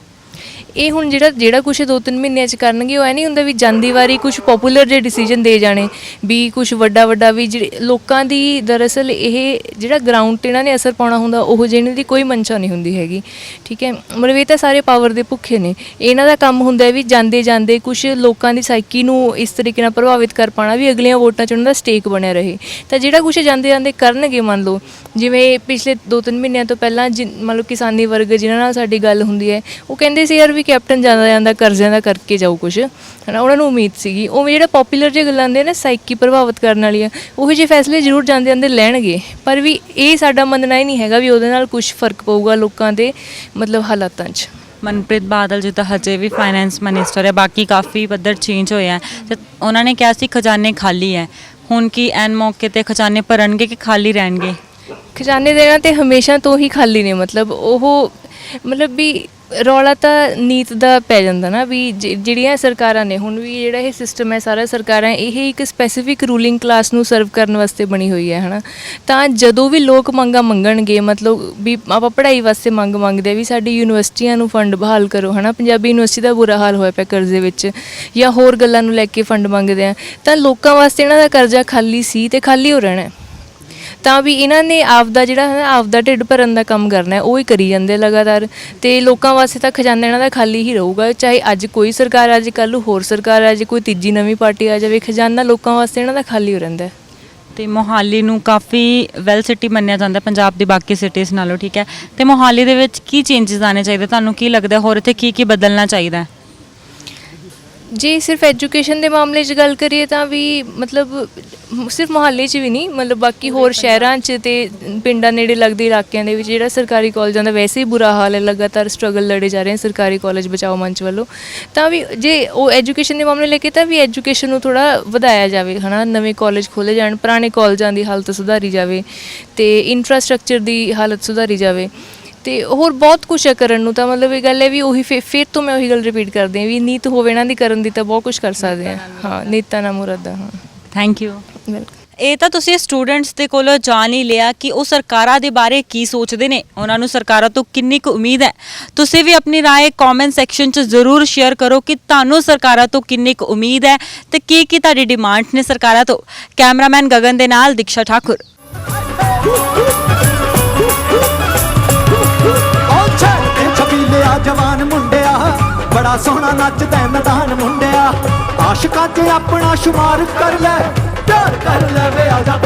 ਇਹ ਹੁਣ ਜਿਹੜਾ ਕੁਛ 2-3 ਮਹੀਨਿਆਂ 'ਚ ਕਰਨਗੇ, ਉਹ ਐ ਨਹੀਂ ਹੁੰਦਾ ਵੀ ਜਾਂਦੀ ਵਾਰੀ ਕੁਛ ਪੋਪੂਲਰ ਜਿਹੇ ਡਿਸੀਜਨ ਦੇ ਜਾਣੇ, ਵੀ ਕੁਛ ਵੱਡਾ ਵੀ ਜਿਹੜੇ ਲੋਕਾਂ ਦੀ ਦਰਅਸਲ ਇਹ ਜਿਹੜਾ ਗਰਾਊਂਡ 'ਤੇ ਇਹਨਾਂ ਨੇ ਅਸਰ ਪਾਉਣਾ ਹੁੰਦਾ, ਉਹ ਜਿਹਨਾਂ ਦੀ ਕੋਈ ਮਨਸ਼ਾ ਨਹੀਂ ਹੁੰਦੀ ਹੈਗੀ। ਠੀਕ ਹੈ, ਮਤਲਬ ਇਹ ਤਾਂ ਸਾਰੇ ਪਾਵਰ ਦੇ ਭੁੱਖੇ ਨੇ, ਇਹਨਾਂ ਦਾ ਕੰਮ ਹੁੰਦਾ ਵੀ ਜਾਂਦੇ ਕੁਛ ਲੋਕਾਂ ਦੀ ਸਾਈਕੀ ਨੂੰ ਇਸ ਤਰੀਕੇ ਨਾਲ ਪ੍ਰਭਾਵਿਤ ਕਰ ਪਾਉਣਾ ਵੀ ਅਗਲੀਆਂ ਵੋਟਾਂ 'ਚ ਉਹਨਾਂ ਦਾ ਸਟੇਕ ਬਣਿਆ ਰਹੇ। ਤਾਂ ਜਿਹੜਾ ਕੁਛ ਜਾਂਦੇ ਕਰਨਗੇ, ਮੰਨ ਲਓ ਜਿਵੇਂ ਪਿਛਲੇ 2-3 ਮਹੀਨਿਆਂ ਤੋਂ ਪਹਿਲਾਂ ਮੰਨ ਲਓ ਕਿਸਾਨੀ ਵਰਗ ਜਿਨ੍ਹਾਂ ਨਾਲ ਸਾਡੀ ਗੱਲ ਹੁੰਦੀ ਹੈ, ਉਹ ਕਹਿੰਦੇ ਸੀ ਯਾਰ ਵੀ ਕੈਪਟਨ ਜਾਂਦਾ ਕਰਜ਼ਿਆਂ ਦਾ ਕਰਕੇ ਜਾਊ ਕੁਛ, ਹੈ ਨਾ, ਉਹਨਾਂ ਨੂੰ ਉਮੀਦ ਸੀਗੀ। ਉਵੇਂ ਜਿਹੜਾ ਪੋਪੂਲਰ ਜਿਹੇ ਗੱਲਾਂ ਆਉਂਦੇ ਨਾ ਸਾਈਕੀ ਪ੍ਰਭਾਵਿਤ ਕਰਨ ਵਾਲੀਆਂ, ਉਹੋ ਜਿਹੇ ਫੈਸਲੇ ਜ਼ਰੂਰ ਜਾਂਦੇ ਲੈਣਗੇ, ਪਰ ਵੀ ਇਹ ਸਾਡਾ ਮੰਨਣਾ ਹੀ ਨਹੀਂ ਹੈਗਾ ਵੀ ਉਹਦੇ ਨਾਲ ਕੁਛ ਫਰਕ ਪਊਗਾ ਲੋਕਾਂ ਦੇ ਮਤਲਬ ਹਾਲਾਤਾਂ 'ਚ। ਮਨਪ੍ਰੀਤ ਬਾਦਲ ਜੀ ਤਾਂ ਹਜੇ ਵੀ ਫਾਈਨੈਂਸ ਮਿਨਿਸਟਰ ਹੈ, ਬਾਕੀ ਕਾਫੀ ਪੱਧਰ ਚੇਂਜ ਹੋਇਆ ਤੇ ਉਹਨਾਂ ਨੇ ਕਿਹਾ ਸੀ ਖਜ਼ਾਨੇ ਖਾਲੀ ਹੈ, ਹੁਣ ਕੀ ਐਨ ਮੌਕੇ ਤੇ ਖਜ਼ਾਨੇ ਭਰਨਗੇ ਕਿ ਖਾਲੀ ਰਹਿਣਗੇ? ਖਜ਼ਾਨੇ ਦੇਣਾ ਤੇ ਹਮੇਸ਼ਾ ਤੋਂ ਹੀ ਖਾਲੀ ਨੇ, ਮਤਲਬ ਵੀ ਰੌਲਾ ਤਾਂ ਨੀਤ ਦਾ ਪੈ ਜਾਂਦਾ ਨਾ, ਵੀ ਜਿਹੜੀਆਂ ਸਰਕਾਰਾਂ ਨੇ ਹੁਣ ਵੀ ਜਿਹੜਾ ਇਹ ਸਿਸਟਮ ਹੈ ਸਾਰਾ ਸਰਕਾਰਾਂ ਇਹ ਇੱਕ ਸਪੈਸੀਫਿਕ ਰੂਲਿੰਗ ਕਲਾਸ ਨੂੰ ਸਰਵ ਕਰਨ ਵਾਸਤੇ ਬਣੀ ਹੋਈ ਹੈ, ਹੈ ਨਾ। ਤਾਂ ਜਦੋਂ ਵੀ ਲੋਕ ਮੰਗਣਗੇ, ਮਤਲਬ ਵੀ ਆਪਾਂ ਪੜ੍ਹਾਈ ਵਾਸਤੇ ਮੰਗਦੇ ਵੀ ਸਾਡੀ ਯੂਨੀਵਰਸਿਟੀਆਂ ਨੂੰ ਫੰਡ ਬਹਾਲ ਕਰੋ, ਹੈ ਨਾ, ਪੰਜਾਬੀ ਯੂਨੀਵਰਸਿਟੀ ਦਾ ਬੁਰਾ ਹਾਲ ਹੋਇਆ ਪਿਆ ਕਰਜ਼ੇ ਵਿੱਚ, ਜਾਂ ਹੋਰ ਗੱਲਾਂ ਨੂੰ ਲੈ ਕੇ ਫੰਡ ਮੰਗਦੇ ਆ, ਤਾਂ ਲੋਕਾਂ ਵਾਸਤੇ ਇਹਨਾਂ ਦਾ ਕਰਜ਼ਾ ਖਾਲੀ ਸੀ ਤੇ ਖਾਲੀ ਹੋ ਰਹਿਣਾ। ਤਾਂ ਵੀ ਇਹਨਾਂ ਨੇ ਆਪਦਾ ਜਿਹੜਾ ਹੈ ਆਪਦਾ ਢਿੱਡ ਭਰਨ ਦਾ ਕੰਮ ਕਰਨਾ, ਉਹ ਹੀ ਕਰੀ ਜਾਂਦੇ ਲਗਾਤਾਰ, ਤੇ ਲੋਕਾਂ ਵਾਸਤੇ ਤਾਂ ਖਜ਼ਾਨਾ ਇਹਨਾਂ ਦਾ ਖਾਲੀ ਹੀ ਰਹੂਗਾ, ਚਾਹੇ ਅੱਜ ਕੋਈ ਸਰਕਾਰ ਆ ਜਾਏ, ਕੱਲ੍ਹ ਨੂੰ ਹੋਰ ਸਰਕਾਰ ਆ ਜਾਏ, ਕੋਈ ਤੀਜੀ ਨਵੀਂ ਪਾਰਟੀ ਆ ਜਾਵੇ, ਖਜ਼ਾਨਾ ਲੋਕਾਂ ਵਾਸਤੇ ਇਹਨਾਂ ਦਾ ਖਾਲੀ ਹੋ ਰਹਿੰਦਾ। ਤੇ ਮੋਹਾਲੀ ਨੂੰ ਕਾਫੀ ਵੈਲ ਸਿਟੀ ਮੰਨਿਆ ਜਾਂਦਾ ਪੰਜਾਬ ਦੀ ਬਾਕੀ ਸਿਟੀਜ਼ ਨਾਲੋਂ, ਠੀਕ ਹੈ, ਤੇ ਮੋਹਾਲੀ ਦੇ ਵਿੱਚ ਕੀ ਚੇਂਜਸ ਆਉਣੇ ਚਾਹੀਦੇ, ਤੁਹਾਨੂੰ ਕੀ ਲੱਗਦਾ ਹੋਰ ਇੱਥੇ ਕੀ ਬਦਲਣਾ ਚਾਹੀਦਾ? ਜੇ ਸਿਰਫ ਐਜੂਕੇਸ਼ਨ ਦੇ ਮਾਮਲੇ 'ਚ ਗੱਲ ਕਰੀਏ ਤਾਂ ਵੀ ਮਤਲਬ ਸਿਰਫ ਮੁਹੱਲੇ 'ਚ ਵੀ ਨਹੀਂ, ਮਤਲਬ ਬਾਕੀ ਹੋਰ ਸ਼ਹਿਰਾਂ 'ਚ ਤੇ ਪਿੰਡਾਂ ਨੇੜੇ ਲੱਗਦੇ ਇਲਾਕਿਆਂ ਦੇ ਵਿੱਚ ਜਿਹੜਾ ਸਰਕਾਰੀ ਕਾਲਜਾਂ ਦਾ ਵੈਸੇ ਹੀ ਬੁਰਾ ਹਾਲ ਹੈ, ਲਗਾਤਾਰ ਸਟਰਗਲ ਲੜੇ ਜਾ ਰਹੇ ਸਰਕਾਰੀ ਕਾਲਜ ਬਚਾਓ ਮੰਚ ਵੱਲੋਂ। ਤਾਂ ਵੀ ਜੇ ਉਹ ਐਜੂਕੇਸ਼ਨ ਦੇ ਮਾਮਲੇ ਲੈ ਕੇ ਤਾਂ ਵੀ ਐਜੂਕੇਸ਼ਨ ਨੂੰ ਥੋੜ੍ਹਾ ਵਧਾਇਆ ਜਾਵੇ, ਹੈ ਨਾ, ਨਵੇਂ ਕਾਲਜ ਖੋਲ੍ਹੇ ਜਾਣ, ਪੁਰਾਣੇ ਕਾਲਜਾਂ ਦੀ ਹਾਲਤ ਸੁਧਾਰੀ ਜਾਵੇ ਤੇ ਇਨਫਰਾਸਟਰਕਚਰ ਦੀ ਹਾਲਤ ਸੁਧਾਰੀ ਜਾਵੇ, ਤੇ ਹੋਰ ਬਹੁਤ ਕੁਛ ਹੈ ਕਰਨ ਨੂੰ। ਤਾਂ ਮਤਲਬ ਇਹ ਗੱਲ ਹੈ ਵੀ ਉਹੀ ਫਿਰ ਤੋਂ ਮੈਂ ਉਹੀ ਗੱਲ ਰਿਪੀਟ ਕਰਦੀ ਹਾਂ ਵੀ ਨੀਤ ਹੋਵੇ ਇਹਨਾਂ ਦੀ ਕਰਨ ਦੀ ਤਾਂ ਬਹੁਤ ਕੁਛ ਕਰ ਸਕਦੇ ਹਾਂ। ਹਾਂ, ਨੀਤਾਂ ਨਾ ਮੁਰਾਦਾਂ। ਹਾਂ, ਥੈਂਕ ਯੂ। ਵੈਲਕਮ। ਇਹ ਤਾਂ ਤੁਸੀਂ ਸਟੂਡੈਂਟਸ ਦੇ ਕੋਲੋਂ ਜਾਣ ਹੀ ਲਿਆ ਕਿ ਉਹ ਸਰਕਾਰਾਂ ਦੇ ਬਾਰੇ ਕੀ ਸੋਚਦੇ ਨੇ, ਉਹਨਾਂ ਨੂੰ ਸਰਕਾਰਾਂ ਤੋਂ ਕਿੰਨੀ ਕੁ ਉਮੀਦ ਹੈ। ਤੁਸੀਂ ਵੀ ਆਪਣੀ ਰਾਏ ਕਮੈਂਟ ਸੈਕਸ਼ਨ 'ਚ ਜ਼ਰੂਰ ਸ਼ੇਅਰ ਕਰੋ ਕਿ ਤੁਹਾਨੂੰ ਸਰਕਾਰਾਂ ਤੋਂ ਕਿੰਨੀ ਕੁ ਉਮੀਦ ਹੈ ਤੇ ਕੀ ਤੁਹਾਡੀ ਡਿਮਾਂਡ ਨੇ ਸਰਕਾਰਾਂ ਤੋਂ। ਕੈਮਰਾਮੈਨ ਗਗਨ ਦੇ ਨਾਲ ਦੀਕਸ਼ਾ ਠਾਕੁਰ। ਜਵਾਨ ਮੁੰਡਿਆ ਬੜਾ ਸੋਹਣਾ ਨੱਚਦਾ ਮੈਦਾਨ ਮੁੰਡਿਆ, ਆਸ਼ਿਕਾਂ 'ਚ ਆਪਣਾ ਸ਼ੁਮਾਰ ਕਰ ਲੈ, ਪਿਆਰ ਕਰ ਲੈ ਵੇ ਆਜਾ